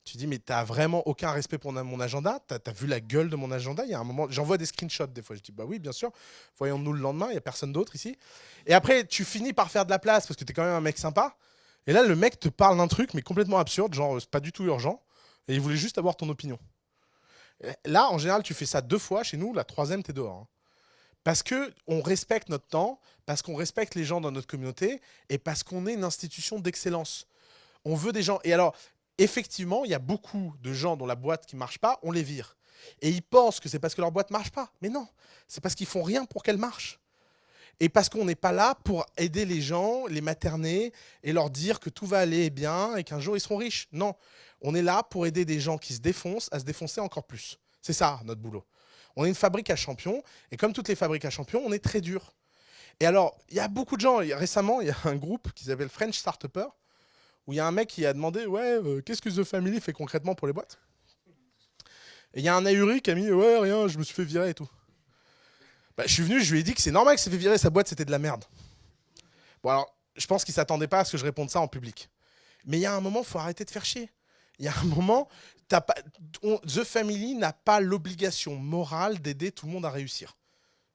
Tu dis, mais t'as vraiment aucun respect pour mon agenda? T'as vu la gueule de mon agenda? Il y a un moment, j'envoie des screenshots des fois. Je dis, bah oui, bien sûr, voyons-nous le lendemain, il n'y a personne d'autre ici. Et après, tu finis par faire de la place parce que t'es quand même un mec sympa. Et là, le mec te parle d'un truc, mais complètement absurde, genre, c'est pas du tout urgent. Et il voulait juste avoir ton opinion. Là, en général, tu fais ça 2 fois. Chez nous, la 3e, t'es dehors. Hein. Parce qu'on respecte notre temps, parce qu'on respecte les gens dans notre communauté, et parce qu'on est une institution d'excellence. On veut des gens... Et alors, effectivement, il y a beaucoup de gens dont la boîte qui ne marche pas, on les vire. Et ils pensent que c'est parce que leur boîte ne marche pas. Mais non, c'est parce qu'ils font rien pour qu'elle marche. Et parce qu'on n'est pas là pour aider les gens, les materner, et leur dire que tout va aller bien et qu'un jour ils seront riches. Non, on est là pour aider des gens qui se défoncent à se défoncer encore plus. C'est ça, notre boulot. On est une fabrique à champions, et comme toutes les fabriques à champions, on est très dur. Et alors, il y a beaucoup de gens, récemment, il y a un groupe qui s'appelle French Startupper, où il y a un mec qui a demandé, ouais, qu'est-ce que The Family fait concrètement pour les boîtes? Et il y a un ahuri qui a mis, ouais, rien, je me suis fait virer et tout. Bah, je suis venu, je lui ai dit que c'est normal qu'il s'est fait virer, sa boîte, c'était de la merde. Bon, alors, je pense qu'il ne s'attendait pas à ce que je réponde ça en public. Mais il y a un moment, il faut arrêter de faire chier. Il y a un moment, The Family n'a pas l'obligation morale d'aider tout le monde à réussir.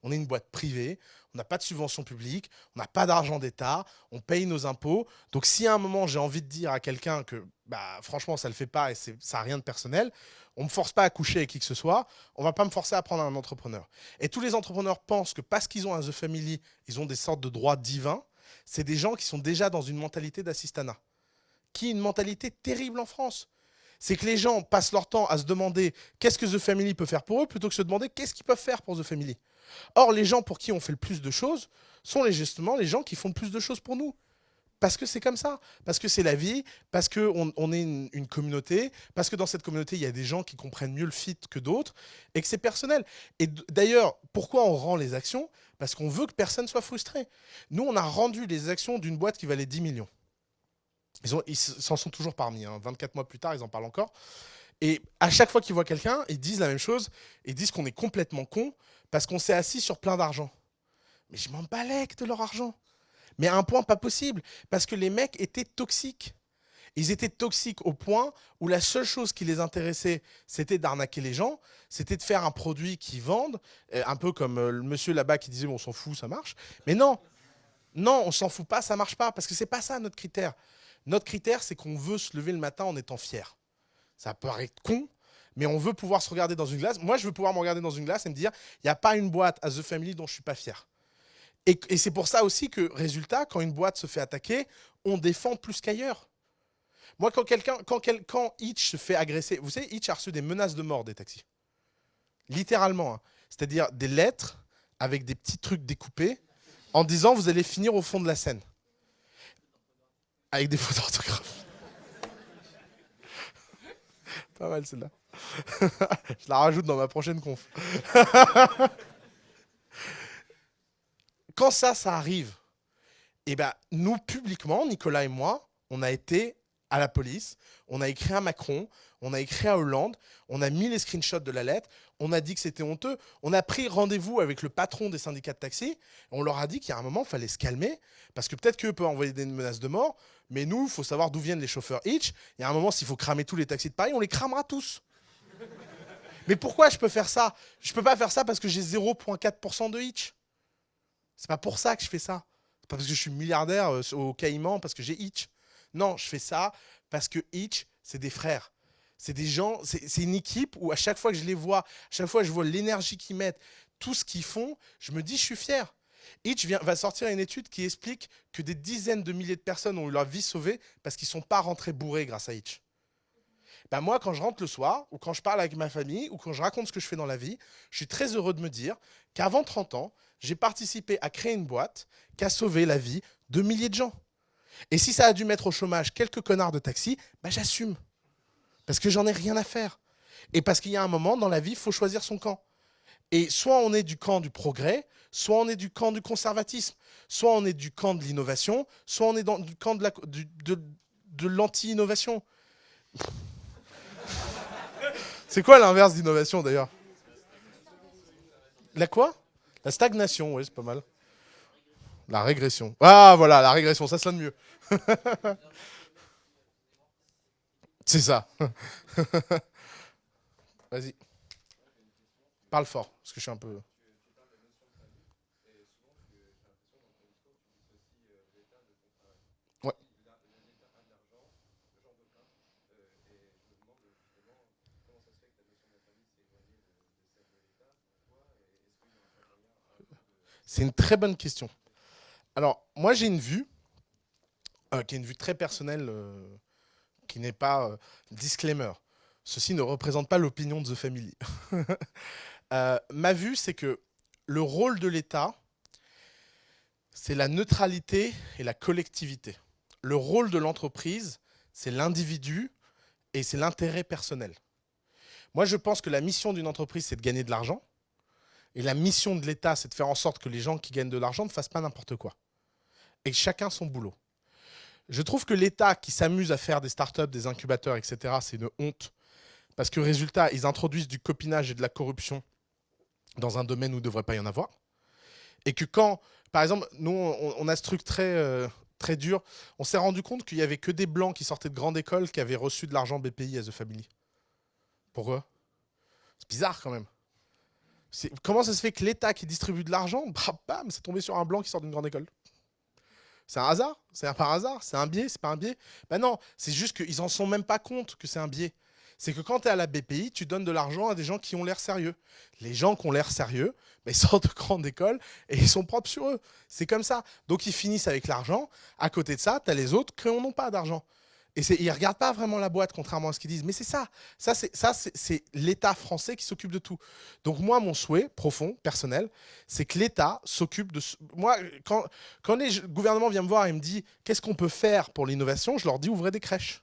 On est une boîte privée, on n'a pas de subvention publique, on n'a pas d'argent d'État, on paye nos impôts. Donc si à un moment j'ai envie de dire à quelqu'un que bah, franchement ça ne le fait pas et ça n'a rien de personnel, on ne me force pas à coucher avec qui que ce soit, on ne va pas me forcer à prendre un entrepreneur. Et tous les entrepreneurs pensent que parce qu'ils ont un The Family, ils ont des sortes de droits divins. C'est des gens qui sont déjà dans une mentalité d'assistanat, qui est une mentalité terrible en France. C'est que les gens passent leur temps à se demander qu'est-ce que The Family peut faire pour eux plutôt que se demander qu'est-ce qu'ils peuvent faire pour The Family. Or, les gens pour qui on fait le plus de choses sont justement les gens qui font le plus de choses pour nous. Parce que c'est comme ça, parce que c'est la vie, parce qu'on est une communauté, parce que dans cette communauté, il y a des gens qui comprennent mieux le fit que d'autres, et que c'est personnel. Et d'ailleurs, pourquoi on rend les actions? Parce qu'on veut que personne soit frustré. Nous, on a rendu les actions d'une boîte qui valait 10 millions. Ils s'en sont toujours parmi. Hein. 24 mois plus tard, ils en parlent encore. Et à chaque fois qu'ils voient quelqu'un, ils disent la même chose. Ils disent qu'on est complètement con parce qu'on s'est assis sur plein d'argent. Mais je m'en balèque de leur argent. Mais à un point pas possible. Parce que les mecs étaient toxiques. Ils étaient toxiques au point où la seule chose qui les intéressait, c'était d'arnaquer les gens. C'était de faire un produit qu'ils vendent. Un peu comme le monsieur là-bas qui disait, bon, on s'en fout, ça marche. Mais non, non, on s'en fout pas, ça marche pas. Parce que c'est pas ça notre critère. Notre critère, c'est qu'on veut se lever le matin en étant fier. Ça paraît con, mais on veut pouvoir se regarder dans une glace. Moi, je veux pouvoir me regarder dans une glace et me dire, il n'y a pas une boîte à The Family dont je ne suis pas fier. Et c'est pour ça aussi que, résultat, quand une boîte se fait attaquer, on défend plus qu'ailleurs. Moi, quand Hitch se fait agresser, vous savez, Hitch a reçu des menaces de mort des taxis. Littéralement. Hein. C'est-à-dire des lettres avec des petits trucs découpés en disant vous allez finir au fond de la Seine. Avec des fautes d'orthographe. Pas mal celle-là. Je la rajoute dans ma prochaine conf. Quand ça arrive, eh ben, nous, publiquement, Nicolas et moi, on a été à la police, on a écrit à Macron, on a écrit à Hollande, on a mis les screenshots de la lettre, on a dit que c'était honteux, on a pris rendez-vous avec le patron des syndicats de taxi, on leur a dit qu'il y a un moment, il fallait se calmer, parce que peut-être qu'eux peuvent envoyer des menaces de mort, mais nous, il faut savoir d'où viennent les chauffeurs Hitch. Il y a un moment, s'il faut cramer tous les taxis de Paris, on les cramera tous. Mais pourquoi je peux faire ça? Je peux pas faire ça parce que j'ai 0,4% de Hitch. C'est pas pour ça que je fais ça. C'est pas parce que je suis milliardaire au Caïman, parce que j'ai Hitch. Non, je fais ça parce que Hitch, c'est des frères. C'est des gens, c'est une équipe où à chaque fois que je les vois, à chaque fois que je vois l'énergie qu'ils mettent, tout ce qu'ils font, je me dis, je suis fier. Hitch va sortir une étude qui explique que des dizaines de milliers de personnes ont eu leur vie sauvée parce qu'ils ne sont pas rentrés bourrés grâce à Hitch. Ben moi, quand je rentre le soir, ou quand je parle avec ma famille, ou quand je raconte ce que je fais dans la vie, je suis très heureux de me dire qu'avant 30 ans, j'ai participé à créer une boîte qui a sauvé la vie de milliers de gens. Et si ça a dû mettre au chômage quelques connards de taxi, ben j'assume. Parce que j'en ai rien à faire. Et parce qu'il y a un moment, dans la vie, il faut choisir son camp. Et soit on est du camp du progrès, soit on est du camp du conservatisme, soit on est du camp de l'innovation, soit on est du camp de l'anti-innovation. C'est quoi l'inverse d'innovation d'ailleurs? La quoi? La stagnation, oui, c'est pas mal. La régression. Ah voilà, la régression, ça sonne mieux. C'est ça. Vas-y. Parle fort, parce que je suis un peu... Ouais. C'est une très bonne question. Alors, moi, j'ai une vue, qui est une vue très personnelle, qui n'est pas disclaimer. Ceci ne représente pas l'opinion de The Family. Ma vue, c'est que le rôle de l'État, c'est la neutralité et la collectivité. Le rôle de l'entreprise, c'est l'individu et c'est l'intérêt personnel. Moi, je pense que la mission d'une entreprise, c'est de gagner de l'argent. Et la mission de l'État, c'est de faire en sorte que les gens qui gagnent de l'argent ne fassent pas n'importe quoi. Et chacun son boulot. Je trouve que l'État qui s'amuse à faire des startups, des incubateurs, etc., c'est une honte. Parce que résultat, ils introduisent du copinage et de la corruption dans un domaine où il ne devrait pas y en avoir. Et que quand, par exemple, nous, on a ce truc très dur, on s'est rendu compte qu'il n'y avait que des blancs qui sortaient de grandes écoles qui avaient reçu de l'argent BPI à The Family. Pourquoi? C'est bizarre quand même. Comment ça se fait que l'État qui distribue de l'argent, bam, c'est tombé sur un blanc qui sort d'une grande école? C'est un hasard? C'est par hasard? C'est un biais? C'est pas un biais? Ben non, c'est juste qu'ils en sont même pas compte que c'est un biais. C'est que quand tu es à la BPI, tu donnes de l'argent à des gens qui ont l'air sérieux. Les gens qui ont l'air sérieux, ben, ils sortent de grande école et ils sont propres sur eux. C'est comme ça. Donc ils finissent avec l'argent. À côté de ça, tu as les autres qui n'ont pas d'argent. Et ils ne regardent pas vraiment la boîte, contrairement à ce qu'ils disent. Mais c'est ça. C'est l'État français qui s'occupe de tout. Donc moi, mon souhait profond, personnel, c'est que l'État s'occupe de... Moi, quand le gouvernement vient me voir et me dit « Qu'est-ce qu'on peut faire pour l'innovation ?» Je leur dis « Ouvrez des crèches. »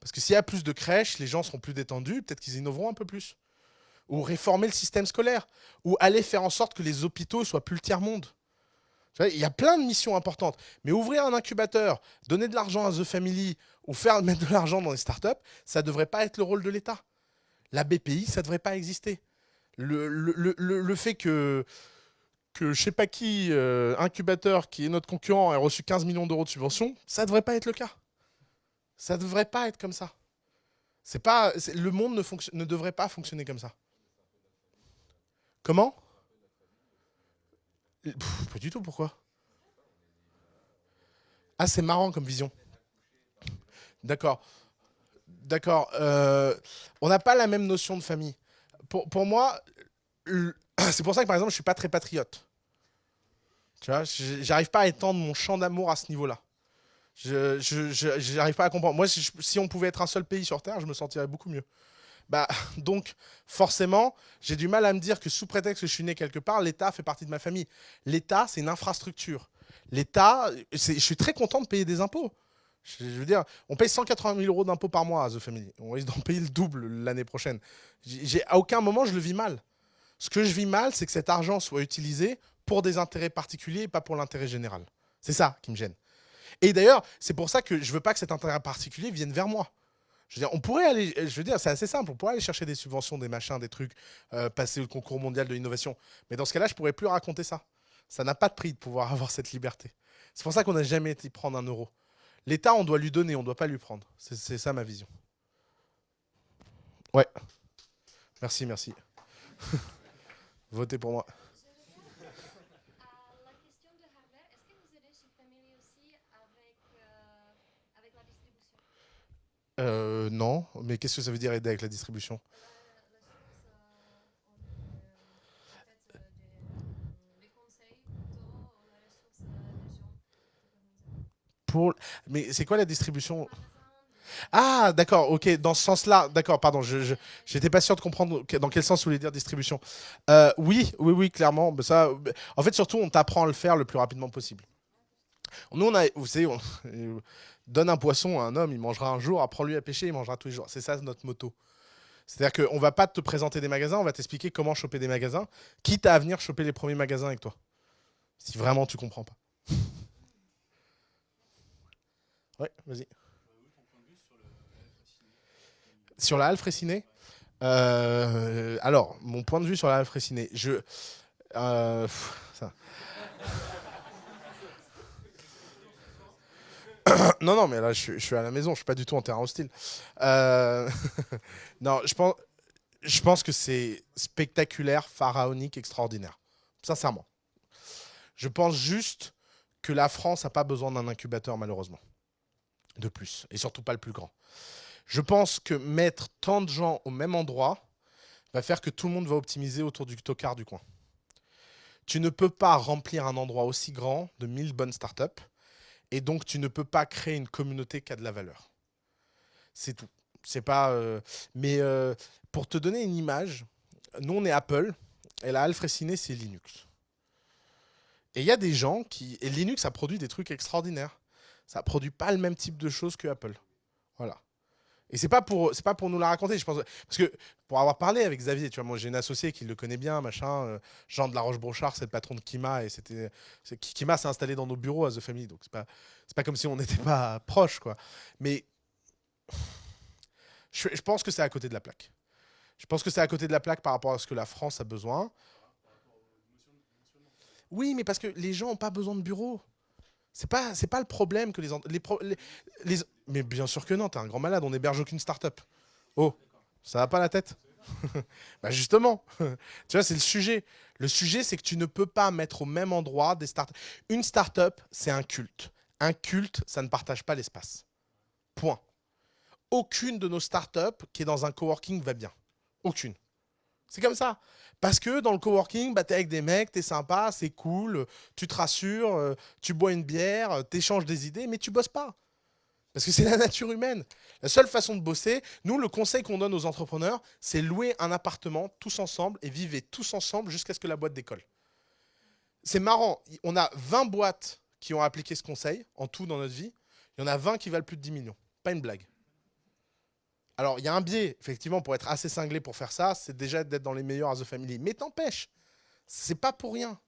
Parce que s'il y a plus de crèches, les gens seront plus détendus, peut-être qu'ils innoveront un peu plus. Ou réformer le système scolaire. Ou aller faire en sorte que les hôpitaux soient plus le tiers-monde. Il y a plein de missions importantes. Mais ouvrir un incubateur, donner de l'argent à The Family ou mettre de l'argent dans les startups, ça ne devrait pas être le rôle de l'État. La BPI, ça ne devrait pas exister. Le fait que je ne sais pas qui, incubateur, qui est notre concurrent, ait reçu 15 millions d'euros de subventions, ça ne devrait pas être le cas. Ça ne devrait pas être comme ça. Le monde ne devrait pas fonctionner comme ça. Comment ? Pas du tout, pourquoi? Ah, c'est marrant comme vision. D'accord. D'accord. On n'a pas la même notion de famille. Pour moi, c'est pour ça que par exemple, je ne suis pas très patriote. Tu vois, j'arrive pas à étendre mon champ d'amour à ce niveau-là. J'arrive pas à comprendre. Moi, si on pouvait être un seul pays sur Terre, je me sentirais beaucoup mieux. Bah, donc, forcément, j'ai du mal à me dire que sous prétexte que je suis né quelque part, l'État fait partie de ma famille. L'État, c'est une infrastructure. L'État, je suis très content de payer des impôts. Je veux dire, on paye 180 000 euros d'impôts par mois à The Family. On risque d'en payer le double l'année prochaine. À aucun moment, je le vis mal. Ce que je vis mal, c'est que cet argent soit utilisé pour des intérêts particuliers et pas pour l'intérêt général. C'est ça qui me gêne. Et d'ailleurs, c'est pour ça que je veux pas que cet intérêt particulier vienne vers moi. Je veux dire, on pourrait aller, je veux dire, c'est assez simple, on pourrait aller chercher des subventions, des machins, des trucs, passer au concours mondial de l'innovation. Mais dans ce cas-là, je pourrais plus raconter ça. Ça n'a pas de prix de pouvoir avoir cette liberté. C'est pour ça qu'on n'a jamais été prendre un euro. L'État, on doit lui donner, on ne doit pas lui prendre. C'est ça ma vision. Ouais. Merci, merci. Votez pour moi. La question de hardware, est-ce que vous aidez chez Family aussi avec la distribution? Non, mais qu'est-ce que ça veut dire aider avec la distribution? Les conseils plutôt, la ressource des gens. Mais c'est quoi la distribution? Ah, d'accord, ok, dans ce sens-là, d'accord, pardon, j'étais pas sûr de comprendre dans quel sens vous voulez dire distribution. Oui, clairement. En fait, surtout, on t'apprend à le faire le plus rapidement possible. Nous, vous savez, on donne un poisson à un homme, il mangera un jour, apprends-lui à pêcher, il mangera tous les jours. C'est ça notre motto. C'est-à-dire qu'on va pas te présenter des magasins, on va t'expliquer comment choper des magasins, quitte à venir choper les premiers magasins avec toi. Si vraiment tu comprends pas. Ouais, vas-y. Sur la halle Fraissinet, alors, mon point de vue sur la halle Fraissinet, non, mais là, je suis à la maison, je suis pas du tout en terrain hostile. Non, je pense que c'est spectaculaire, pharaonique, extraordinaire. Sincèrement. Je pense juste que la France n'a pas besoin d'un incubateur, malheureusement. De plus, et surtout pas le plus grand. Je pense que mettre tant de gens au même endroit va faire que tout le monde va optimiser autour du tocard du coin. Tu ne peux pas remplir un endroit aussi grand de 1000 bonnes startups, et donc tu ne peux pas créer une communauté qui a de la valeur. C'est tout. C'est pas. Mais pour te donner une image, nous on est Apple, et la halle Fraissinet c'est Linux. Et il y a des gens qui. Et Linux a produit des trucs extraordinaires. Ça produit pas le même type de choses que Apple. Voilà. Et c'est pas pour nous la raconter, je pense. Parce que pour avoir parlé avec Xavier, tu vois, moi j'ai une associée qui le connaît bien, machin. Jean de la Roche-Brochard, c'est le patron de Kima, et Kima s'est installé dans nos bureaux à The Family, donc c'est pas comme si on n'était pas proches, quoi. Mais je pense que c'est à côté de la plaque. Je pense que c'est à côté de la plaque par rapport à ce que la France a besoin. Oui, mais parce que les gens n'ont pas besoin de bureaux. C'est pas le problème que mais bien sûr que non, t'es un grand malade, on n'héberge aucune start-up. Oh, ça va pas la tête? Bah justement, tu vois, c'est le sujet. Le sujet, c'est que tu ne peux pas mettre au même endroit des start-up. Une start-up, c'est un culte. Un culte, ça ne partage pas l'espace. Point. Aucune de nos start-up qui est dans un coworking va bien. Aucune. C'est comme ça. Parce que dans le coworking, bah, t'es avec des mecs, t'es sympa, c'est cool, tu te rassures, tu bois une bière, t'échanges des idées, mais tu bosses pas. Parce que c'est la nature humaine. La seule façon de bosser, nous, le conseil qu'on donne aux entrepreneurs, c'est louer un appartement tous ensemble et vivre tous ensemble jusqu'à ce que la boîte décolle. C'est marrant, on a 20 boîtes qui ont appliqué ce conseil en tout dans notre vie. Il y en a 20 qui valent plus de 10 millions. Pas une blague. Alors, il y a un biais, effectivement, pour être assez cinglé pour faire ça, c'est déjà d'être dans les meilleurs à The Family. Mais t'empêche, c'est pas pour rien.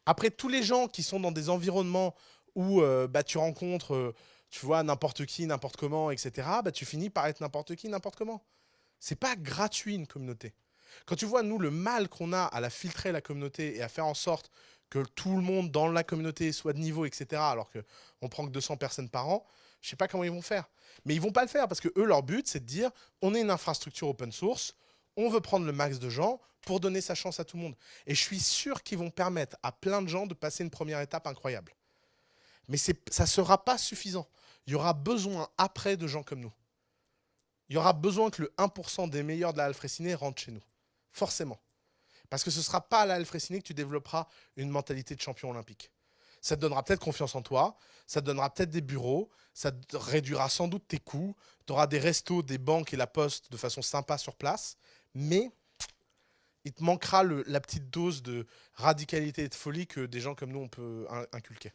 Après, tous les gens qui sont dans des environnements où tu rencontres, tu vois, n'importe qui, n'importe comment, etc., tu finis par être n'importe qui, n'importe comment. C'est pas gratuit, une communauté. Quand tu vois, nous, le mal qu'on a à la filtrer, la communauté, et à faire en sorte que tout le monde dans la communauté soit de niveau, etc., alors qu'on prend que 200 personnes par an, je sais pas comment ils vont faire. Mais ils vont pas le faire parce que eux, leur but, c'est de dire on est une infrastructure open source, on veut prendre le max de gens pour donner sa chance à tout le monde. Et je suis sûr qu'ils vont permettre à plein de gens de passer une première étape incroyable. Mais ça ne sera pas suffisant. Il y aura besoin après de gens comme nous. Il y aura besoin que le 1% des meilleurs de la halle Fraissinet rentrent chez nous. Forcément. Parce que ce ne sera pas à la halle Fraissinet que tu développeras une mentalité de champion olympique. Ça te donnera peut-être confiance en toi, ça te donnera peut-être des bureaux, ça te réduira sans doute tes coûts, tu auras des restos, des banques et la poste de façon sympa sur place, mais il te manquera la petite dose de radicalité et de folie que des gens comme nous, on peut inculquer.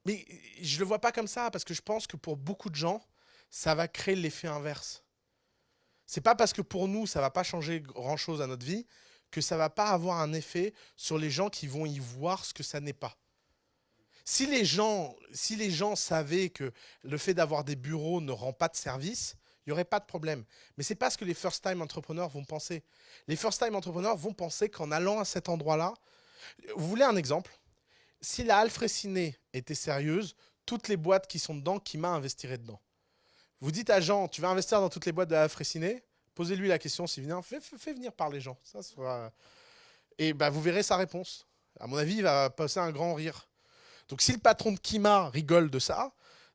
Mais je le vois pas comme ça, parce que je pense que pour beaucoup de gens, ça va créer l'effet inverse. C'est pas parce que pour nous, ça va pas changer grand-chose à notre vie, que ça va pas avoir un effet sur les gens qui vont y voir ce que ça n'est pas. Si les gens savaient que le fait d'avoir des bureaux ne rend pas de service, il n'y aurait pas de problème. Mais c'est pas ce que les first-time entrepreneurs vont penser. Les first-time entrepreneurs vont penser qu'en allant à cet endroit-là... Vous voulez un exemple? Si la Alfréciné était sérieuse, toutes les boîtes qui sont dedans, Kima investirait dedans. Vous dites à Jean, tu vas investir dans toutes les boîtes de la Alfréciné? Posez-lui la question s'il vient. Fais venir par les gens. Ça sera... Et bah, vous verrez sa réponse. À mon avis, il va passer un grand rire. Donc si le patron de Kima rigole de ça,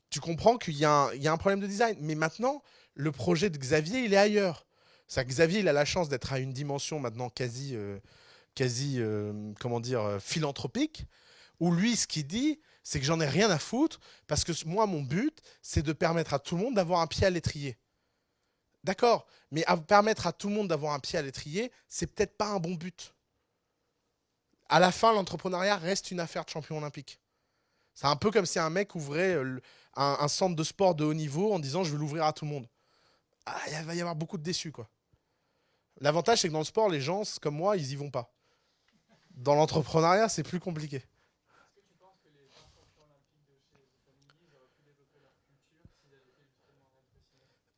tu comprends qu'il y a un problème de design. Mais maintenant, le projet de Xavier, il est ailleurs. Xavier, il a la chance d'être à une dimension maintenant quasi philanthropique, où lui, ce qu'il dit, c'est que j'en ai rien à foutre, parce que moi, mon but, c'est de permettre à tout le monde d'avoir un pied à l'étrier. D'accord, mais permettre à tout le monde d'avoir un pied à l'étrier, c'est peut-être pas un bon but. À la fin, l'entrepreneuriat reste une affaire de champion olympique. C'est un peu comme si un mec ouvrait un centre de sport de haut niveau en disant « je vais l'ouvrir à tout le monde ». Ah, il va y avoir beaucoup de déçus, quoi. L'avantage, c'est que dans le sport, les gens, comme moi, ils y vont pas. Dans l'entrepreneuriat, c'est plus compliqué.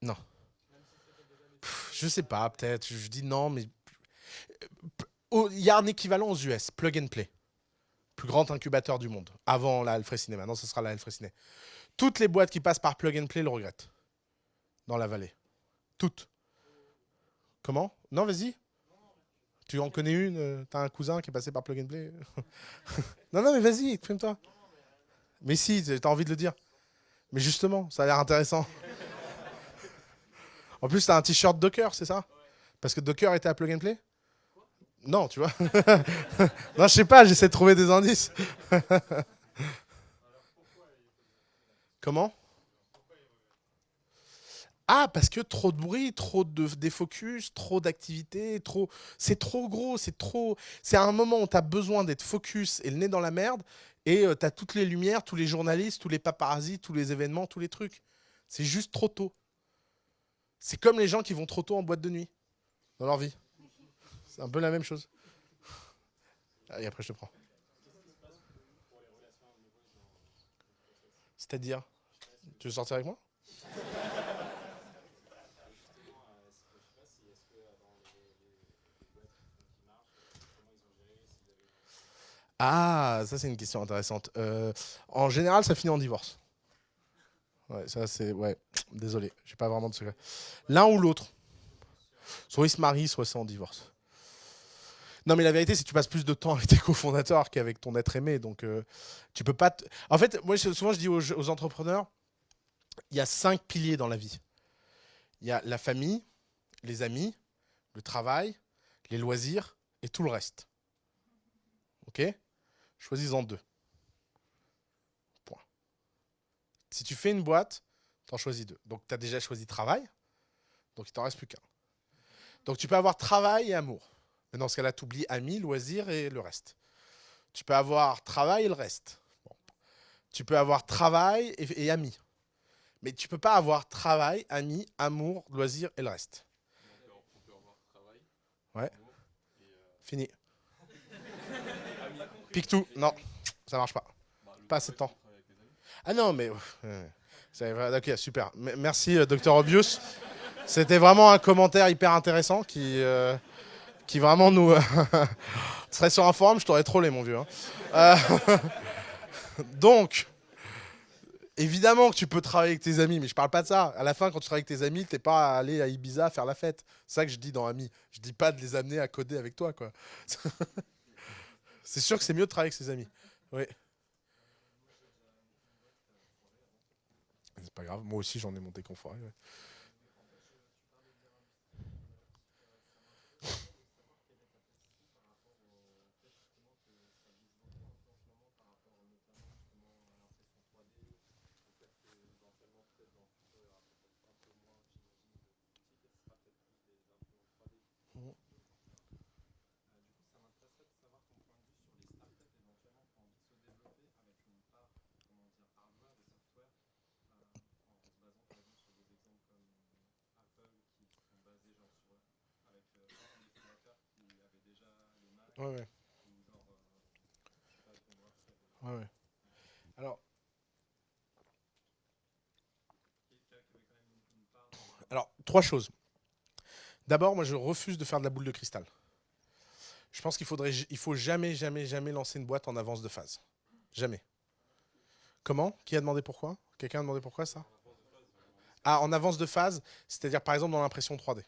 Non. Je sais pas, peut-être. Je dis non, mais... Il y a un équivalent aux US, Plug and Play. Plus grand incubateur du monde. Avant la Alfréciné. Maintenant, ce sera la Alfréciné. Toutes les boîtes qui passent par Plug and Play le regrettent. Dans la vallée. Toutes. Comment? Non, vas-y. Tu en connais une? T'as un cousin qui est passé par Plug and Play? Non, mais vas-y, exprime-toi. Mais si, t'as envie de le dire. Mais justement, ça a l'air intéressant. En plus, t'as un t-shirt Docker, c'est ça? Parce que Docker était à Plug and Play? Non, tu vois. Non, je sais pas, j'essaie de trouver des indices. Comment? Ah, parce que trop de bruit, trop de défocus, trop d'activité, c'est trop gros, c'est à un moment où tu as besoin d'être focus et le nez dans la merde, et tu as toutes les lumières, tous les journalistes, tous les paparazzis, tous les événements, tous les trucs. C'est juste trop tôt. C'est comme les gens qui vont trop tôt en boîte de nuit dans leur vie. C'est un peu la même chose. Et après, je te prends. C'est-à-dire, tu veux sortir avec moi? Ah, ça c'est une question intéressante. En général, ça finit en divorce. Ouais, ça c'est... Ouais, désolé, j'ai pas vraiment de secret. L'un ou l'autre. Soit ils se marient, soit c'est en divorce. Non, mais la vérité, c'est que tu passes plus de temps avec tes cofondateurs qu'avec ton être aimé. Donc, tu peux pas... En fait, moi, souvent, je dis aux entrepreneurs, il y a 5 piliers dans la vie. Il y a la famille, les amis, le travail, les loisirs et tout le reste. Ok? Choisis-en 2. Point. Si tu fais une boîte, tu en choisis 2. Donc, tu as déjà choisi travail. Donc, il t'en reste plus qu'un. Donc, tu peux avoir travail et amour. Mais dans ce cas-là, tu oublies amis, loisirs et le reste. Tu peux avoir travail et le reste. Bon. Tu peux avoir travail et amis. Mais tu peux pas avoir travail, amis, amour, loisirs et le reste. On peut avoir travail. Ouais. Fini. Pique tout. Non, ça marche pas. Pas assez de temps. Ah non, mais... Ok, super. Merci, Dr Obius. C'était vraiment un commentaire hyper intéressant qui vraiment nous... Tu serais sur un forum, je t'aurais trollé, mon vieux. Hein. Donc, évidemment que tu peux travailler avec tes amis, mais je parle pas de ça. À la fin, quand tu travailles avec tes amis, t'es pas à aller à Ibiza faire la fête. C'est ça que je dis dans Amis. Je dis pas de les amener à coder avec toi, quoi. C'est sûr que c'est mieux de travailler avec ses amis. Oui. C'est pas grave, moi aussi j'en ai monté confort. Ouais. Ouais, ouais. Ouais, ouais. Alors, trois choses. D'abord, moi, je refuse de faire de la boule de cristal. Je pense il faut jamais, jamais, jamais lancer une boîte en avance de phase. Jamais. Comment? Qui a demandé pourquoi? Quelqu'un a demandé pourquoi ça? Ah, en avance de phase, c'est-à-dire par exemple dans l'impression 3D.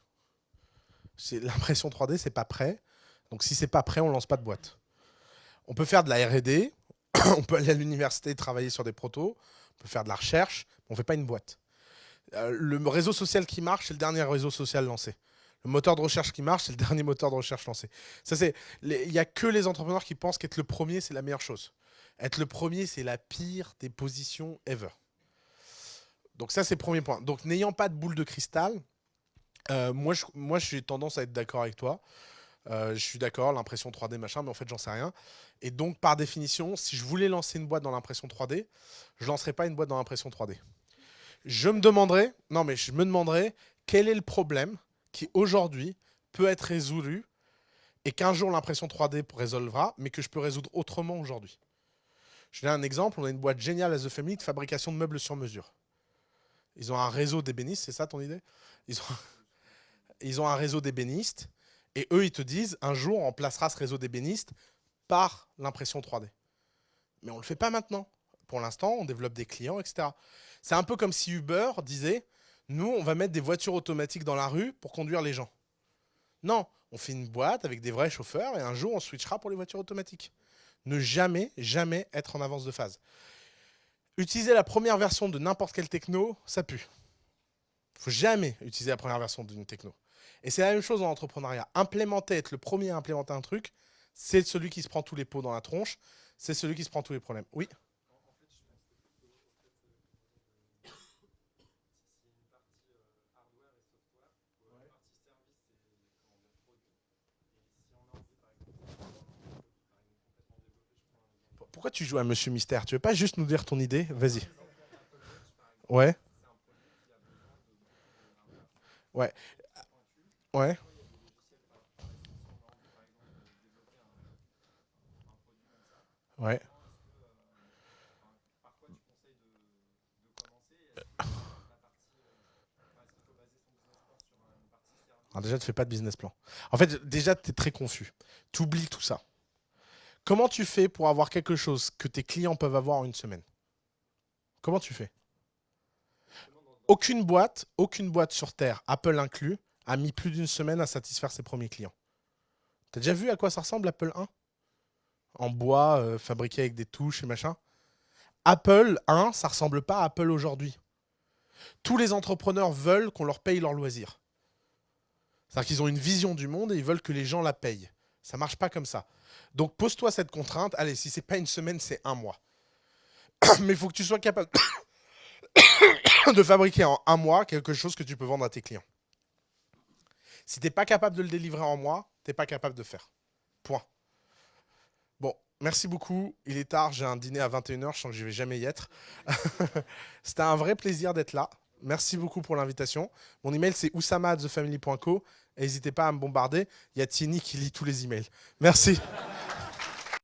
L'impression 3D, c'est pas prêt. Donc si c'est pas prêt, on lance pas de boîte. On peut faire de la R&D, on peut aller à l'université travailler sur des protos, on peut faire de la recherche, mais on fait pas une boîte. Le réseau social qui marche, c'est le dernier réseau social lancé. Le moteur de recherche qui marche, c'est le dernier moteur de recherche lancé. Il n'y a que les entrepreneurs qui pensent qu'être le premier, c'est la meilleure chose. Être le premier, c'est la pire des positions ever. Donc ça, c'est le premier point. Donc n'ayant pas de boule de cristal, moi, j'ai tendance à être d'accord avec toi. Je suis d'accord, l'impression 3D, machin, mais en fait, j'en sais rien. Et donc, par définition, si je voulais lancer une boîte dans l'impression 3D, je ne lancerais pas une boîte dans l'impression 3D. Je me demanderais quel est le problème qui, aujourd'hui, peut être résolu et qu'un jour, l'impression 3D résolvera, mais que je peux résoudre autrement aujourd'hui. Je donne un exemple. On a une boîte géniale à The Family de fabrication de meubles sur mesure. Ils ont un réseau d'ébénistes, c'est ça ton idée? Ils ont un réseau d'ébénistes et eux, ils te disent, un jour, on remplacera ce réseau d'ébénistes par l'impression 3D. Mais on ne le fait pas maintenant. Pour l'instant, on développe des clients, etc. C'est un peu comme si Uber disait, nous, on va mettre des voitures automatiques dans la rue pour conduire les gens. Non, on fait une boîte avec des vrais chauffeurs et un jour, on switchera pour les voitures automatiques. Ne jamais, jamais être en avance de phase. Utiliser la première version de n'importe quelle techno, ça pue. Il ne faut jamais utiliser la première version d'une techno. Et c'est la même chose dans l'entrepreneuriat. Implémenter, être le premier à implémenter un truc, c'est celui qui se prend tous les pots dans la tronche, c'est celui qui se prend tous les problèmes. Oui. Pourquoi tu joues à Monsieur Mystère? Tu veux pas juste nous dire ton idée? Vas-y. Ouais. Ouais. Ouais. Ouais. Alors déjà, tu fais pas de business plan. En fait, déjà, tu es très confus. Tu oublies tout ça. Comment tu fais pour avoir quelque chose que tes clients peuvent avoir en une semaine? Comment tu fais? Aucune boîte sur Terre, Apple inclus, a mis plus d'une semaine à satisfaire ses premiers clients. T'as déjà vu à quoi ça ressemble Apple 1? En bois, fabriqué avec des touches et machin. Apple 1, ça ressemble pas à Apple aujourd'hui. Tous les entrepreneurs veulent qu'on leur paye leurs loisirs. C'est-à-dire qu'ils ont une vision du monde et ils veulent que les gens la payent. Ça marche pas comme ça. Donc pose-toi cette contrainte. Allez, si c'est pas une semaine, c'est un mois. Mais il faut que tu sois capable de fabriquer en un mois quelque chose que tu peux vendre à tes clients. Si tu n'es pas capable de le délivrer en mois, tu n'es pas capable de faire. Point. Bon, merci beaucoup. Il est tard, j'ai un dîner à 21h, je sens que je ne vais jamais y être. C'était un vrai plaisir d'être là. Merci beaucoup pour l'invitation. Mon email, c'est oussama@thefamily.co. N'hésitez pas à me bombarder. Il y a Tieni qui lit tous les emails. Merci.